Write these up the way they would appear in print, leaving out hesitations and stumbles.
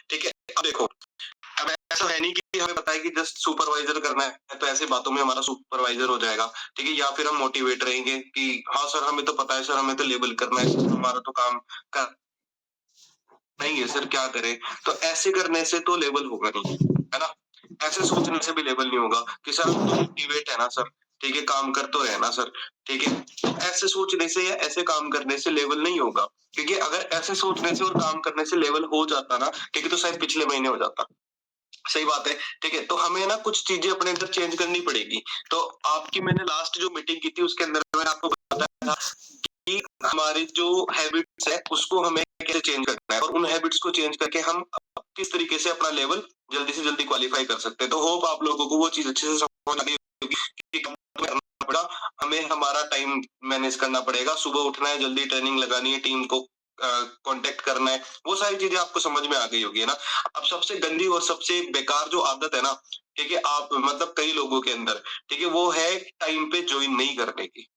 ठीक है। अब देखो, अब ऐसा है नहीं कि हमें पता है कि जस्ट सुपरवाइजर करना है, तो ऐसी बातों में हमारा सुपरवाइजर हो जाएगा, ठीक है? या फिर हम मोटिवेट रहेंगे कि हाँ सर, हमें तो पता है सर, हमें तो लेबल करना है, हमारा तो काम करना ही है सर, क्या करें? तो ऐसे करने से तो लेबल होगा नहीं, है ना? ऐसे सोचने से भी लेबल नहीं होगा कि सर हम तो मोटिवेट है ना सर, ठीक है? काम कर तो रहे हैं ना सर, ठीक है? तो ऐसे सोचने से या ऐसे काम करने से लेवल नहीं होगा, क्योंकि अगर ऐसे सोचने से और काम करने से लेवल हो जाता ना, ठीक है, तो शायद पिछले महीने हो जाता। सही बात है, ठीक है? तो हमें ना कुछ चीज़ें अपने अंदर चेंज करनी पड़ेगी। तो आपकी मैंने लास्ट जो मीटिंग की थी उसके अंदर मैंने आपको बताया था कि हमारी जो हैबिट्स है उसको हमें कैसे चेंज करना है और उन हैबिट्स को चेंज करके हम किस तरीके से अपना लेवल जल्दी से जल्दी क्वालीफाई कर सकते हैं। तो होप आप लोगों को वो चीज़ अच्छे से समझ आ गई होगी कि करना पड़ेगा, हमें हमारा टाइम मैनेज करना पड़ेगा, सुबह उठना है, जल्दी ट्रेनिंग लगानी है, टीम को कॉन्टैक्ट करना है, वो सारी चीज़ें आपको समझ में आ गई होगी, है ना? अब सबसे गंदी और सबसे बेकार जो आदत है ना, ठीक है, आप मतलब कई लोगों के अंदर, ठीक है, वो है टाइम पे जॉइन नहीं करने की,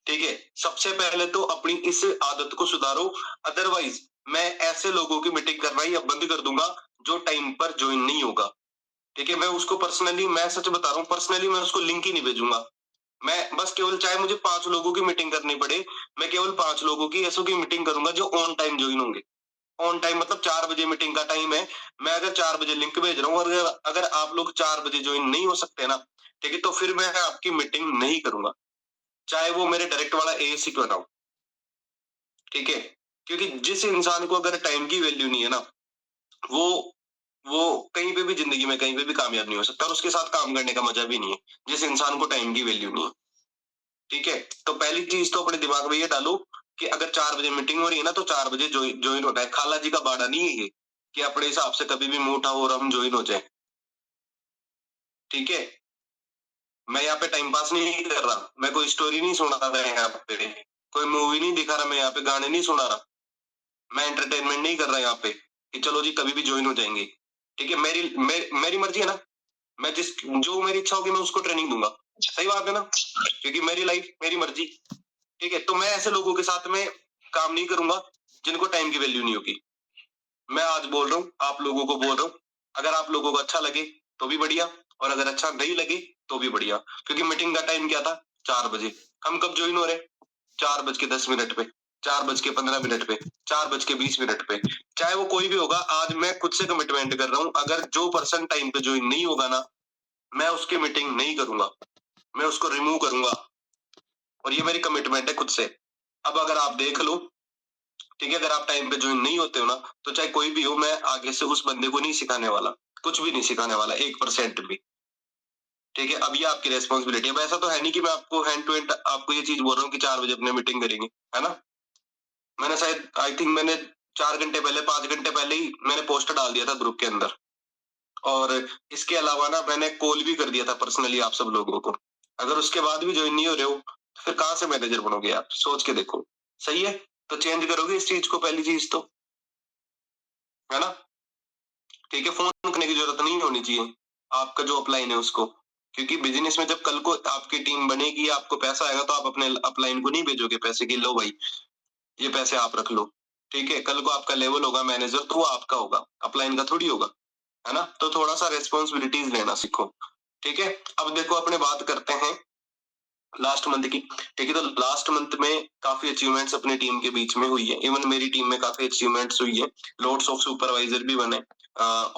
ठीक है? सबसे पहले तो अपनी इस आदत को सुधारो, अदरवाइज़ मैं ऐसे लोगों की मीटिंग करना ही अब बंद कर दूँगा, जो टाइम पर जॉइन नहीं होगा, ठीक है? मैं उसको पर्सनली, मैं सच बता रहा हूँ, पर्सनली मैं उसको लिंक ही नहीं भेजूँगा। मैं बस केवल, चाहे मुझे 5 लोगों की मीटिंग करनी पड़े, मैं केवल 5 लोगों की ऐसों की मीटिंग करूँगा जो ऑन टाइम जॉइन होंगे। ऑन टाइम मतलब 4 बजे मीटिंग का टाइम है, मैं अगर 4 बजे लिंक भेज रहा हूँ और अगर अगर आप लोग 4 बजे जॉइन नहीं हो सकते ना, ठीक है? तो फिर मैं आपकी मीटिंग नहीं करूँगा, चाहे वो मेरे डायरेक्ट वाला एएससी क्यों ना हो, ठीक है? क्योंकि जिस इंसान को अगर टाइम की वैल्यू नहीं है ना, वो वो कहीं पे भी ज़िंदगी में कहीं पे भी कामयाब नहीं हो सकता और उसके साथ काम करने का मज़ा भी नहीं है, जिस इंसान को टाइम की वैल्यू नहीं है, ठीक है? तो पहली चीज़ तो अपने दिमाग में ये डालो कि अगर 4 बजे मीटिंग हो रही है ना, तो 4 बजे जॉइन होना है, खाला जी का बाड़ा नहीं है ये, कि अपने हिसाब से कभी भी मुँह उठाओ और हम जॉइन हो जाएँ, ठीक है? मैं यहाँ पे टाइम पास नहीं कर रहा, मैं कोई स्टोरी नहीं सुना रहा यहाँ पे, कोई मूवी नहीं दिखा रहा, मैं यहाँ पे गाने नहीं सुना रहा, मैं एंटरटेनमेंट नहीं कर रहा यहाँ पे, कि चलो जी कभी भी जॉइन हो जाएँगे, ठीक है? मेरी मर्ज़ी है ना, मैं जो मेरी इच्छा होगी मैं उसको ट्रेनिंग दूँगा, सही बात है ना? क्योंकि मेरी लाइफ़ मेरी मर्ज़ी, ठीक है? तो मैं ऐसे लोगों के साथ में काम नहीं करूँगा, जिनको टाइम की वैल्यू नहीं होगी। मैं आज बोल रहा हूँ, आप लोगों को बोल रहा हूँ, अगर आप लोगों को अच्छा लगे तो भी बढ़िया और अगर अच्छा नहीं लगे तो भी बढ़िया, क्योंकि मीटिंग का टाइम क्या था? 4 बजे। हम कब जॉइन हो रहे हैं? 4:10 पे, 4:15 पे, 4:20 पे। चाहे वो कोई भी होगा, आज मैं खुद से कमिटमेंट कर रहा हूँ, अगर जो पर्सन टाइम पे जॉइन नहीं होगा ना, मैं उसकी मीटिंग नहीं करूँगा, मैं उसको रिमूव करूँगा और ये मेरी कमिटमेंट है खुद से। अब अगर आप देख लो, ठीक है, अगर आप टाइम पे जॉइन नहीं होते हो ना, तो चाहे कोई भी हो, मैं आगे से उस बंदे को नहीं सिखाने वाला, कुछ भी नहीं सिखाने वाला 1% भी, ठीक है? अब ये आपकी रिस्पॉन्सिबिलिटी है। अब ऐसा तो है नहीं कि मैं आपको हैंड टू हैंड आपको ये चीज़ बोल रहा हूँ कि 4 बजे अपने मीटिंग करेंगे, है ना? मैंने शायद आई थिंक मैंने 4 घंटे पहले, 5 घंटे पहले ही मैंने पोस्ट डाल दिया था ग्रुप के अंदर और इसके अलावा ना मैंने कॉल भी कर दिया था पर्सनली आप सब लोगों को। अगर उसके बाद भी जॉइन नहीं हो रहे हो, तो फिर कहाँ से मैनेजर बनोगे आप? सोच के देखो, सही है? तो चेंज करोगे इस चीज़ को, पहली चीज़ तो, है ना? ठीक है, फ़ोन रखने की ज़रूरत नहीं होनी चाहिए, आपका जो अपलाइन है उसको। क्योंकि बिज़नेस में जब कल को आपकी टीम बनेगी, आपको पैसा आएगा तो आप अपने अपलाइन को नहीं भेजोगे पैसे कि लो भाई, ये पैसे आप रख लो। ठीक है? कल को आपका लेवल होगा मैनेजर तो वो आपका होगा, अपलाइन का थोड़ी होगा, है ना? तो थोड़ा-सा रिस्पॉन्सिबिलिटीज़ लेना सीखो, ठीक है? अब देखो अपने बात करते हैं लास्ट मंथ की, ठीक है? तो लास्ट मंथ में काफ़ी अचीवमेंट्स अपनी टीम के बीच में हुई है। इवन मेरी टीम में काफ़ी अचीवमेंट्स हुई है। लोड्स ऑफ सुपरवाइज़र भी बने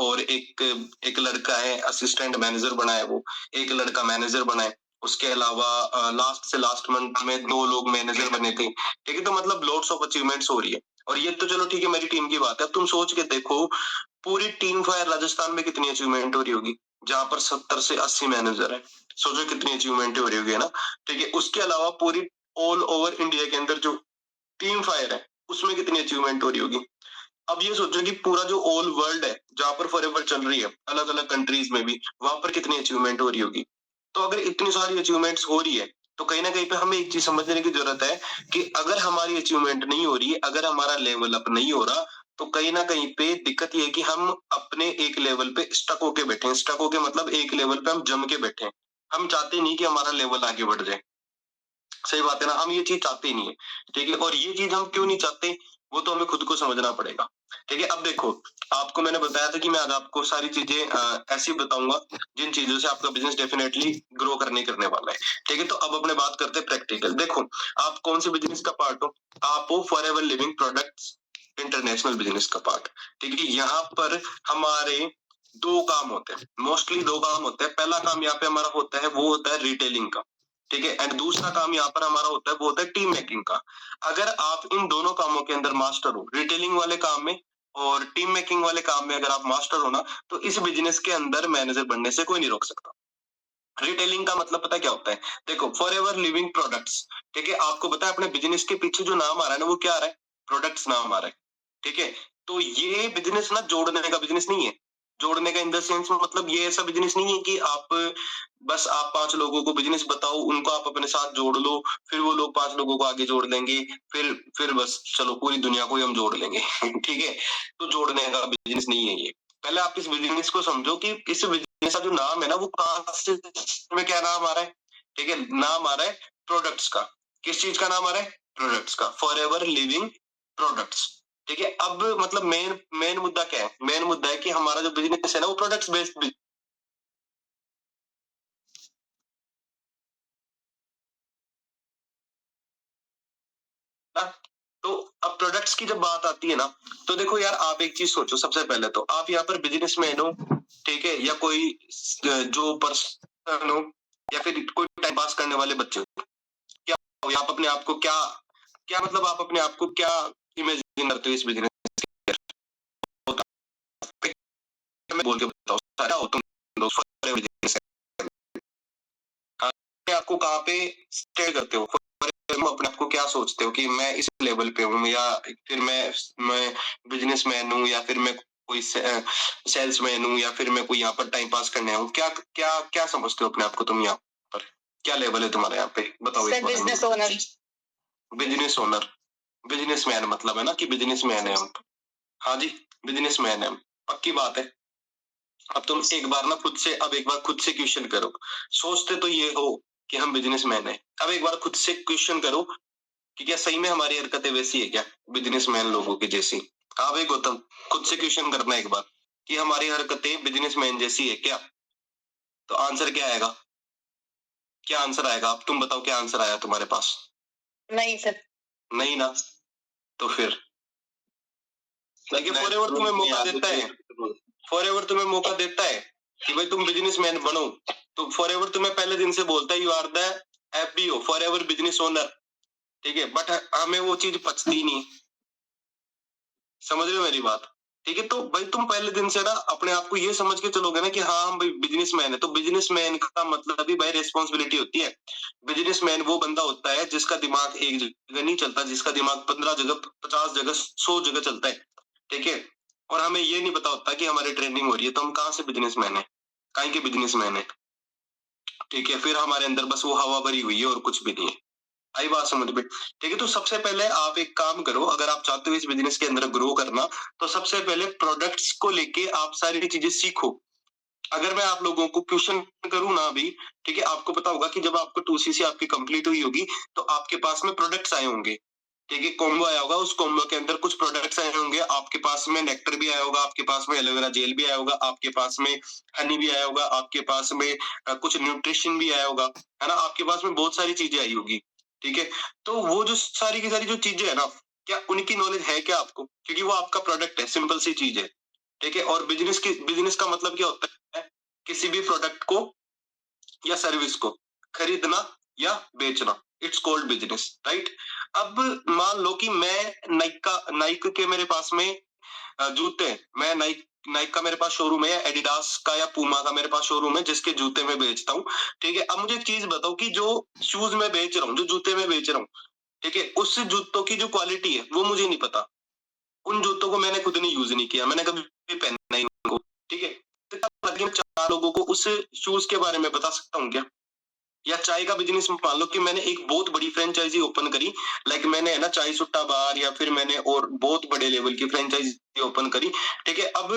और एक एक लड़का है असिस्टेंट मैनेजर बना है वो, एक लड़का मैनेजर बना है। उसके अलावा लास्ट से लास्ट मंथ में 2 लोग मैनेजर बने थे। ठीक है? तो मतलब लोड्स ऑफ अचीवमेंट्स हो रही है और ये तो चलो ठीक है मेरी टीम की बात है। अब तुम सोच के देखो पूरी टीम फायर राजस्थान में कितनी अचीवमेंट हो रही होगी, जहाँ पर 70 से 80 मैनेजर हैं। सोचो कितनी अचीवमेंट हो रही होगी, है ना? ठीक है, उसके अलावा पूरी ऑल ओवर इंडिया के अंदर जो टीम फायर है, उसमें कितनी अचीवमेंट हो रही होगी। अब ये सोचो कि पूरा जो ऑल वर्ल्ड है, जहाँ पर फॉरएवर चल रही है, अलग-अलग कंट्रीज में भी, वहाँ पर कितनी अचीवमेंट हो रही होगी। तो अगर इतनी सारी अचीवमेंट्स हो रही है, तो कहीं न कहीं पे हमें एक चीज़ समझने की ज़रूरत है कि अगर हमारी अचीवमेंट नहीं हो रही है, अगर हमारा लेवल अप नहीं हो रहा, तो कहीं न कहीं पे दिक्कत ये है कि हम अपने एक लेवल पे स्टक होके बैठे हैं। स्टक होके मतलब एक लेवल पे हम जम के बैठे हैं। हम चाहते नहीं कि हमारा लेवल आगे बढ़ जाए। सही बात है ना? हम ये चीज़ चाहते ही नहीं है, ठीक है? और ये चीज़ हम क्यों नहीं चाहते, वो तो हमें खुद को समझना पड़ेगा। ठीक है, अब देखो, आपको मैंने बताया था कि मैं आज आपको सारी चीज़ें ऐसी बताऊँगा, जिन चीज़ों से आपका बिज़नेस डेफ़िनेटली ग्रो करने वाला है। ठीक है, तो अब अपने बात करते हैं प्रैक्टिकल। देखो, आप कौन-से बिज़नेस का पार्ट हो? आप हो forever living products international business का पार्ट। ठीक है, यहाँ पर हमारे 2 काम होते हैं, मोस्टली 2 काम होते हैं। पहला काम यहाँ पे हमारा होता है, वो होता है रिटेलिंग का। ठीक है, एंड दूसरा काम यहाँ पर हमारा होता है, वो होता है टीम मेकिंग का। अगर आप इन दोनों कामों के अंदर मास्टर हो, रिटेलिंग वाले काम में और टीम मेकिंग वाले काम में अगर आप मास्टर हो ना, तो इस बिज़नेस के अंदर मैनेजर बनने से कोई नहीं रोक सकता। रिटेलिंग का मतलब पता है क्या होता है? देखो, फॉरएवर लिविंग प्रोडक्ट्स, ठीक है? आपको पता है अपने बिज़नेस के पीछे जो नाम आ रहा है ना, वो क्या आ रहा है? प्रोडक्ट्स नाम आ रहा है, ठीक है? तो ये बिज़नेस ना जोड़ने का बिज़नेस नहीं है। जोड़ने का इन द सेंस मतलब ये ऐसा बिज़नेस नहीं है कि आप 5 लोगों को बिज़नेस बताओ, उनको आप अपने साथ जोड़ लो, फिर वो लोग 5 लोगों को आगे जोड़ लेंगे, फिर बस चलो पूरी दुनिया को ही हम जोड़ लेंगे, ठीक है? तो जोड़ने का बिज़नेस नहीं है ये। पहले आप इस बिज़नेस को समझो कि इस बिज़नेस का जो नाम है ना, वो कहाँ से में क्या नाम आ रहा है? ठीक है, नाम आ रहा है प्रोडक्ट्स का। किस चीज़ का नाम आ रहा है? प्रोडक्ट्स का। Forever living products. ठीक है, अब मतलब मेन मेन मुद्दा क्या है? मेन मुद्दा है कि हमारा जो बिज़नेस है ना, वो प्रोडक्ट्स बेस्ड ना। तो अब प्रोडक्ट्स की जब बात आती है ना, तो देखो यार आप एक चीज़ सोचो सबसे पहले तो, आप यहाँ पर बिज़नेसमैन हो, ठीक है? या कोई जो पर्सन हो या फिर कोई टाइम पास करने वाले बच्चे हो। क्या हो? आप अपने आप को क्या क्या मतलब आप अपने आप को क्या इमेजिन करते हो इस बिज़नेस में बोल के बताओ, सारा हो तुम दोस्तों आपको कहाँ पे स्टे करते हो? तुम अपने आप को क्या सोचते हो कि मैं इस लेवल पे हूँ या फिर मैं बिज़नेसमैन हूँ या फिर मैं कोई सेल्समैन हूँ या फिर मैं कोई यहाँ पर टाइम पास करने आया हूँ? क्या क्या क्या समझते हो अपने आप को तुम यहाँ पर? क्या लेवल है तुम्हारा यहाँ पे? बताओ इस सर बारे में। Business owner. Business owner, businessman मतलब है ना कि बिज़नेसमैन है हम। हाँ जी, बिज़नेसमैन है हम। पक्की बात है। अब तुम एक बार खुद से क्वेश्चन करो। सोचते तो ये हो कि हम बिज़नेसमैन हैं। अब एक बार खुद से क्वेश्चन करो कि क्या सही में हमारी हरकतें वैसी है क्या? बिज़नेसमैन लोगों की जैसी? हाँ भाई गौतम, खुद से क्वेश्चन करना एक बार कि हमारी हरकतें बिज़नेसमैन जैसी है क्या? तो आंसर क्या आएगा? क्या आंसर आएगा? अब तुम बताओ क्या आंसर आया तुम्हारे पास? नहीं सर। नहीं ना? तो फिर देखिए फॉरएवर तुम्हें मौका देता है कि भाई तुम बिज़नेसमैन बनो। तो फॉरएवर तुम्हें पहले दिन से बोलता है you are the FBO forever business owner, ठीक है? बट हमें वो चीज़ पचती नहीं। समझ रहे हो मेरी बात? ठीक है, तो भाई तुम पहले दिन से ना अपने आप को ये समझ के चलोगे ना कि हाँ, हम भाई बिज़नेसमैन है, तो बिज़नेसमैन का मतलब भी भाई रिस्पॉन्सिबिलिटी होती है। बिज़नेसमैन वो बंदा होता है जिसका दिमाग एक जगह नहीं चलता, जिसका दिमाग 15 जगह, 50 जगह, 100 जगह चलता है। ठीक है? और हमें ये नहीं पता होता कि हमारी ट्रेनिंग हो रही है, तो हम कहाँ से बिज़नेसमैन है? काहे के बिज़नेसमैन है? ठीक है, फिर हमारे अंदर बस वो हवा भरी हुई है और कुछ भी नहीं है। आई बात समझ में? ठीक है, तो सबसे पहले आप एक काम करो, अगर आप चाहते हो इस बिज़नेस के अंदर ग्रो करना, तो सबसे पहले प्रोडक्ट्स को लेके आप सारी चीज़ें सीखो। अगर मैं आप लोगों को क्वेश्चन करूँ ना अभी, ठीक है, आपको पता होगा कि जब आपको 2सीसी आपकी कंप्लीट हुई होगी, तो आपके पास में प्रोडक्ट्स आए होंगे। ठीक है, कॉम्बो आया होगा, उस कॉम्बो के अंदर कुछ प्रोडक्ट्स आए होंगे, आपके पास में नेक्टर भी आया होगा, आपके पास में एलोवेरा जेल भी आया होगा, आपके पास में हनी भी आया होगा, आपके पास में कुछ न्यूट्रिशन भी आया होगा, है ना? आपके पास में बहुत सारी चीज़ें आई होगी, ठीक है? तो वो जो सारी की सारी जो चीज़ें हैं ना, क्या उनकी नॉलेज है क्या आपको? क्योंकि वो आपका प्रोडक्ट है, सिंपल सी चीज़ है, ठीक है? और बिज़नेस का मतलब क्या होता है? किसी भी प्रोडक्ट को या सर्विस को खरीदना या बेचना, इट्स कॉल्ड बिजनेस, राइट? अब मान लो कि मैं नाइक के मेरे पास में जूते हैं, मैं नाइक का मेरे पास शोरूम है, या एडिडास का या पूमा का मेरे पास शोरूम है जिसके जूते मैं बेचता हूँ। ठीक है, अब मुझे एक चीज बताओ कि जो शूज मैं बेच रहा हूँ, जो जूते मैं बेच रहा हूँ, ठीक है, उस जूतों की जो क्वालिटी है वो मुझे नहीं पता। उन जूतों को मैंने खुद नहीं यूज नहीं किया, मैंने कभी भी पहना नहीं उनको, ठीक है? तो क्या लगे मैं 4 लोगों को उस शूज के बारे में बता सकता हूँ क्या? या चाय का बिज़नेस मान लो कि मैंने एक बहुत बड़ी फ्रेंचाइज़ी ओपन करी, लाइक मैंने है ना चाय सुट्टा बार या फिर मैंने और बहुत बड़े लेवल की फ्रेंचाइज़ी ओपन करी, ठीक है? अब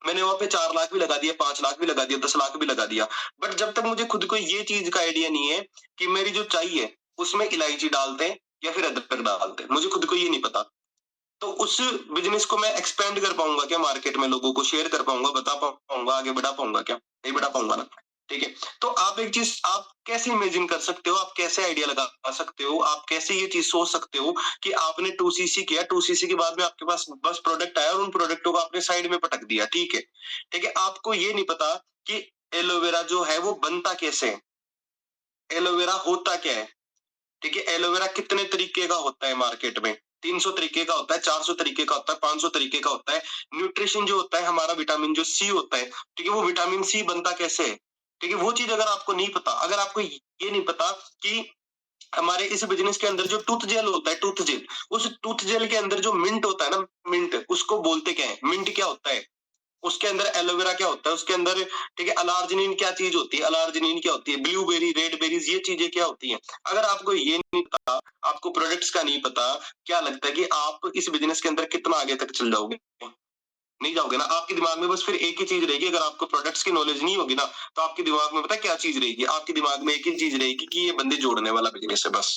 मैंने वहाँ पे 4 लाख भी लगा दिया, 5 लाख भी लगा दिया, 10 लाख भी लगा दिया। बट जब तक मुझे खुद को ये चीज़ का आइडिया नहीं है कि मेरी जो चाय है, उसमें इलायची डालते हैं या फिर अदरक डालते हैं, मुझे खुद को ये नहीं पता। तो उस बिजनेस को मैं एक्सपेंड कर पाऊंगा क्या मार्केट में, लोगों को शेयर कर पाऊंगा, बता पाऊंगा, आगे बढ़ा पाऊंगा क्या? नहीं बढ़ा पाऊंगा ना। ठीक है, तो आप एक चीज आप कैसे इमेजिन कर सकते हो, आप कैसे आइडिया लगा सकते हो, आप कैसे ये चीज सोच सकते हो कि आपने 2cc किया, 2cc के बाद में आपके पास बस प्रोडक्ट आया और उन प्रोडक्टों को आपने साइड में पटक दिया। ठीक है, ठीक है, आपको ये नहीं पता कि एलोवेरा जो है वो बनता कैसे है, एलोवेरा होता क्या है। ठीक है, एलोवेरा कितने तरीके का होता है मार्केट में, 300 तरीके का होता है, 400 तरीके का होता है, 500 तरीके का होता है। न्यूट्रिशन जो होता है हमारा, विटामिन जो सी होता है, ठीक है, वो विटामिन सी बनता कैसे है। ठीक है, वो चीज अगर आपको नहीं पता, अगर आपको ये नहीं पता कि हमारे इस बिजनेस के अंदर जो टूथ जेल होता है, टूथ जेल, उस टूथ जेल के अंदर जो मिंट होता है ना, मिंट, उसको बोलते क्या है, मिंट क्या होता है, उसके अंदर एलोवेरा क्या होता है, उसके अंदर, ठीक है, अलार्जिनिन क्या चीज होती है, अलार्जिनिन क्या होती है, ब्लूबेरी, रेड बेरीज, ये चीजें क्या होती हैं। अगर आपको ये नहीं पता, आपको प्रोडक्ट्स का नहीं पता, क्या लगता है कि आप इस बिजनेस के अंदर कितना आगे तक चल जाओगे? नहीं जाओगे ना। आपके दिमाग में बस फिर एक ही चीज रहेगी, अगर आपको प्रोडक्ट्स की नॉलेज नहीं होगी ना, तो आपके दिमाग में पता क्या चीज रहेगी, आपके दिमाग में एक ही चीज रहेगी कि ये बंदे जोड़ने वाला बिजनेस है बस।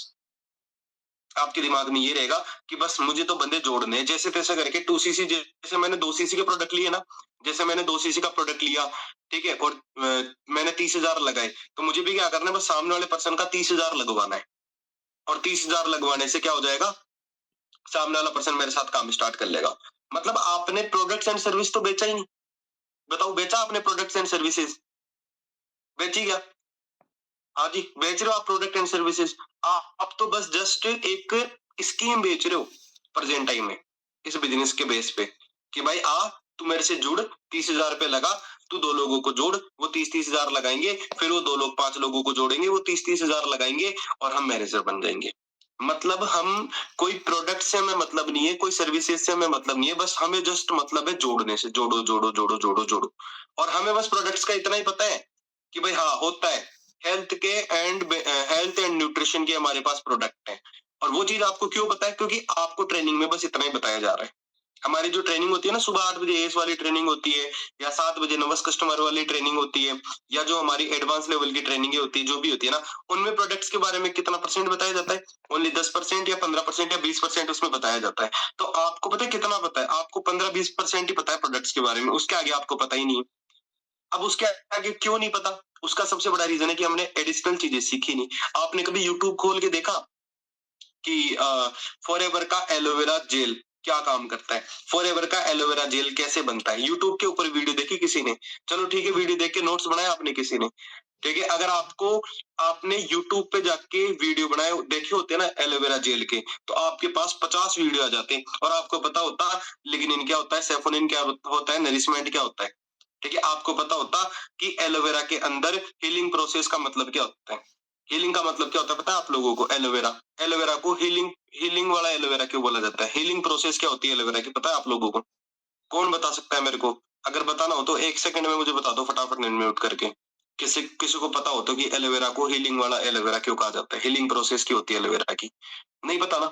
आपके दिमाग में ये रहेगा कि बस मुझे तो बंदे जोड़ने हैं, जैसे तैसे करके 2cc, जैसे मैंने 2cc के प्रोडक्ट लिए ना, जैसे मैंने 2cc का प्रोडक्ट लिया, ठीक है, और मैंने 30,000 लगाए, तो मुझे भी क्या करना है, बस सामने वाले पर्सन का 30,000 लगवाना है, और 30,000 लगवाने से क्या हो जाएगा, सामने वाला पर्सन मेरे साथ काम स्टार्ट कर लेगा। मतलब आपने प्रोडक्ट्स एंड सर्विस तो बेचा ही नहीं। बताओ, बेचा आपने प्रोडक्ट्स एंड सर्विसेज? बेची क्या? हाँ जी, बेच रहे हो आप प्रोडक्ट एंड सर्विसेज। आप तो बस जस्ट एक स्कीम बेच रहे हो प्रेजेंट टाइम में, इस बिजनेस के बेस पे, कि भाई तू मेरे से जुड़, 30,000 रुपए लगा, तू 2 लोगों को जोड़, वो 30,000 लगाएंगे, फिर वो 2 लोग 5 लोगों को जोड़ेंगे, वो 30,000 लगाएंगे, और हम मैनेजर बन जाएंगे। मतलब हम, कोई प्रोडक्ट से हमें मतलब नहीं है, कोई सर्विसेज से हमें मतलब नहीं है, बस हमें जस्ट मतलब है जोड़ने से, जोड़ो जोड़ो जोड़ो जोड़ो जोड़ो। और हमें बस प्रोडक्ट्स का इतना ही पता है कि भाई हाँ होता है, हेल्थ एंड न्यूट्रिशन के हमारे पास प्रोडक्ट है। और वो चीज आपको क्यों पता है, क्योंकि आपको ट्रेनिंग में बस इतना ही बताया जा रहा है। हमारी जो ट्रेनिंग होती है ना, सुबह 8 बजे एस वाली ट्रेनिंग होती है, या 7 बजे नवस कस्टमर वाली ट्रेनिंग होती है, या जो हमारी एडवांस लेवल की ट्रेनिंग होती है, जो भी होती है ना, उनमें प्रोडक्ट्स के बारे में कितना परसेंट बताया जाता है, ओनली 10% या 15% या 20% उसमें बताया जाता है। तो आपको पता है कितना पता है, आपको 15-20% ही पता है प्रोडक्ट्स के बारे में, उसके आगे आपको पता ही नहीं है। अब उसके आगे क्यों नहीं पता, उसका सबसे बड़ा रीजन है कि हमने एडिशनल चीजें सीखी नहीं। आपने कभी यूट्यूब खोल के देखा कि फॉरएवर का एलोवेरा जेल क्या काम करता है, फॉरएवर का एलोवेरा जेल कैसे बनता है, यूट्यूब के ऊपर वीडियो देखी किसी ने? चलो ठीक है, वीडियो देख के नोट्स बनाया आपने किसी ने? ठीक है, अगर आपको, आपने यूट्यूब पे जाके वीडियो बनाए देखे होते ना एलोवेरा जेल के, तो आपके पास 50 वीडियो आ जाते, और आपको पता होता लिग्निन क्या होता है, सेफोनिन क्या होता है, नरिशमेंट क्या होता है। ठीक है, आपको पता होता कि एलोवेरा के अंदर हीलिंग प्रोसेस का मतलब क्या होता है। हीलिंग का मतलब क्या होता है पता है आप लोगों को? एलोवेरा, एलोवेरा को हीलिंग, हीलिंग वाला एलोवेरा क्यों बोला जाता है, हीलिंग प्रोसेस क्या होती है एलोवेरा की, पता है आप लोगों को? कौन बता सकता है मेरे को? अगर बताना हो तो 1 सेकंड में मुझे बता दो फटाफट, म्यूट करके। किसी किसी को पता हो तो कि एलोवेरा को हीलिंग वाला एलोवेरा क्यों कहा जाता है, हीलिंग प्रोसेस की होती है एलोवेरा की? नहीं पता ना?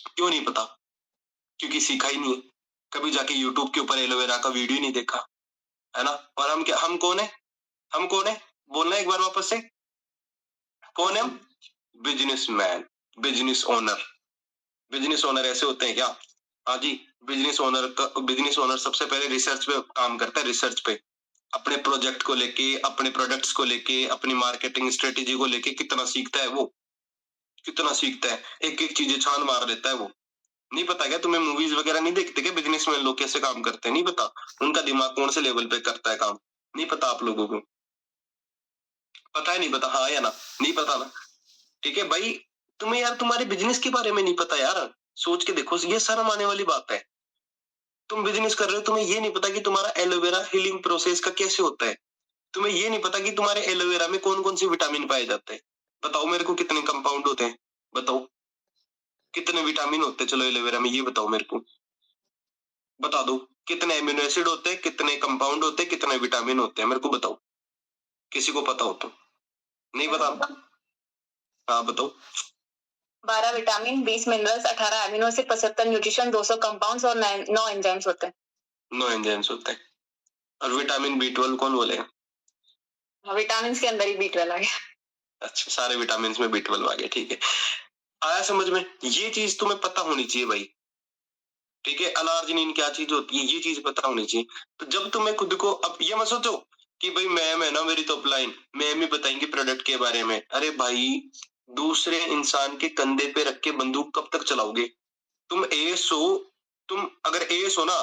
क्यों नहीं पता? क्योंकि सीखा ही नहीं है, कभी जाके यूट्यूब के ऊपर एलोवेरा का वीडियो नहीं देखा, है ना? और हम क्या, हम कौन है, हम कौन है, बोलना एक बार वापस से, कौन है हम? Businessman, business owner. Business owner ऐसे होते हैं क्या? हाँ जी, बिजनेस ओनर सबसे पहले रिसर्च पे काम करता है, रिसर्च पे, अपने प्रोजेक्ट को लेके, अपने प्रोडक्ट्स को लेके, अपनी मार्केटिंग स्ट्रेटेजी को लेके कितना सीखता है वो, कितना सीखता है, एक एक चीजें छान मार देता है वो। नहीं पता क्या तुम्हें? मूवीज वगैरह नहीं देखते क्या, बिजनेसमैन लोग कैसे काम करते हैं, नहीं पता? उनका दिमाग कौन से लेवल पे करता है काम, नहीं पता आप लोगों को? पता है, नहीं पता, हाँ या ना? नहीं पता ना? ठीक है भाई, तुम्हें यार तुम्हारे बिजनेस के बारे में नहीं पता यार, सोच के देखो, ये शर्म आने वाली बात है। तुम बिजनेस कर रहे हो, तुम्हें ये नहीं पता कि तुम्हारा एलोवेरा हीलिंग प्रोसेस का कैसे होता है, तुम्हें ये नहीं पता कि तुम्हारे एलोवेरा में कौन कौन से विटामिन पाए जाते हैं। बताओ मेरे को, कितने कंपाउंड होते हैं, बताओ कितने विटामिन होते हैं, चलो एलोवेरा में ये बताओ मेरे को, बता दो। कितने एमिनो एसिड होते हैं, कितने कंपाउंड होते हैं, कितने विटामिन होते हैं, मेरे को बताओ, किसी को पता हो तो? नहीं पता? हाँ बताओ। 12 vitamin, 20 minerals, 18 amino acid, 75 nutrition, 200 compounds और 9 एंजाइम्स होते हैं। 9 एंजाइम्स होते हैं। और विटामिन B12 कौन बोलेगा? विटामिन के अंदर ही B12 आ गया। अच्छा, सारे विटामिन में B12 आ गया, ठीक है। आया समझ में? ये चीज तुम्हें पता होनी चाहिए भाई। ठीक है, अलार्जिनिन क्या चीज होती है, ये चीज पता होनी चाहिए। तो जब तुम्हें खुद को, अब ये मत सोचो कि भाई मैम है ना मेरी तो अपलाइन, मैम ही बताएंगे प्रोडक्ट के बारे में। अरे भाई, दूसरे इंसान के कंधे पे रख के बंदूक कब तक चलाओगे? तुम एएस हो, तुम अगर एएस हो ना,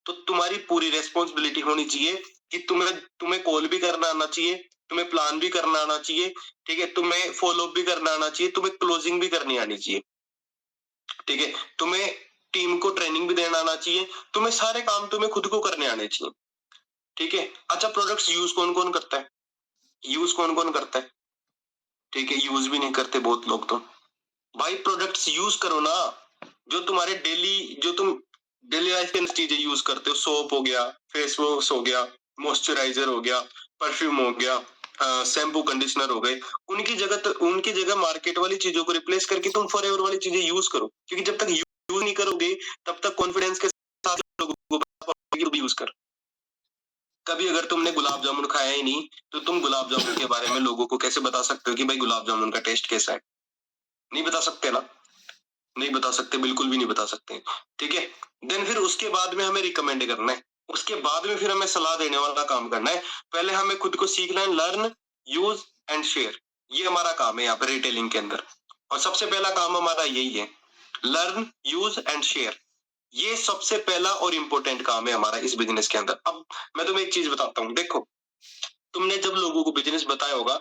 तो तुम्हारी पूरी रेस्पॉन्सिबिलिटी होनी चाहिए कि तुम्हें तुम्हें कॉल भी करना आना चाहिए, तुम्हें प्लान भी करना आना चाहिए, ठीक है, तुम्हें फॉलो अप भी करना आना चाहिए, तुम्हें क्लोजिंग भी करनी आनी चाहिए, ठीक है, तुम्हें टीम को ट्रेनिंग भी देना आना चाहिए, तुम्हें सारे काम तुम्हें खुद को करने आने चाहिए, ठीक है। अच्छा, प्रोडक्ट्स यूज कौन कौन करता है? यूज कौन कौन करता है? ठीक है, यूज भी नहीं करते बहुत लोग तो। भाई प्रोडक्ट्स यूज करो ना, जो तुम्हारे डेली, जो तुम डेली लाइफ के चीजें यूज करते हो, सोप हो गया, फेस वॉश हो गया, मॉइस्चराइजर हो गया, परफ्यूम हो गया, शैम्पू कंडीशनर हो गए, उनकी जगह मार्केट वाली चीजों को रिप्लेस करके तुम फॉरएवर वाली चीजें यूज करो, क्योंकि जब तक यूज नहीं करोगे तब तक कॉन्फिडेंस के साथ लोगों को बता पाओगे कि तू भी यूज कर। कभी अगर तुमने गुलाब जामुन खाया ही नहीं, तो तुम गुलाब जामुन के बारे में लोगों को कैसे बता सकते हो कि भाई गुलाब जामुन का टेस्ट कैसा है? नहीं बता सकते ना, नहीं बता सकते, बिल्कुल भी नहीं बता सकते, ठीक है। देन फिर उसके बाद में हमें रिकमेंड करना है, उसके बाद में फिर हमें सलाह देने वाला काम करना है। पहले हमें खुद को सीखना है, लर्न, यूज एंड शेयर। ये हमारा काम है यहाँ पर रिटेलिंग के अंदर, और सबसे पहला काम हमारा यही है, लर्न, यूज एंड शेयर। ये सबसे पहला और इम्पोर्टेंट काम है हमारा इस बिजनेस के अंदर। अब मैं तुम्हें एक चीज बताता हूँ, देखो, तुमने जब लोगों को बिजनेस बताया होगा,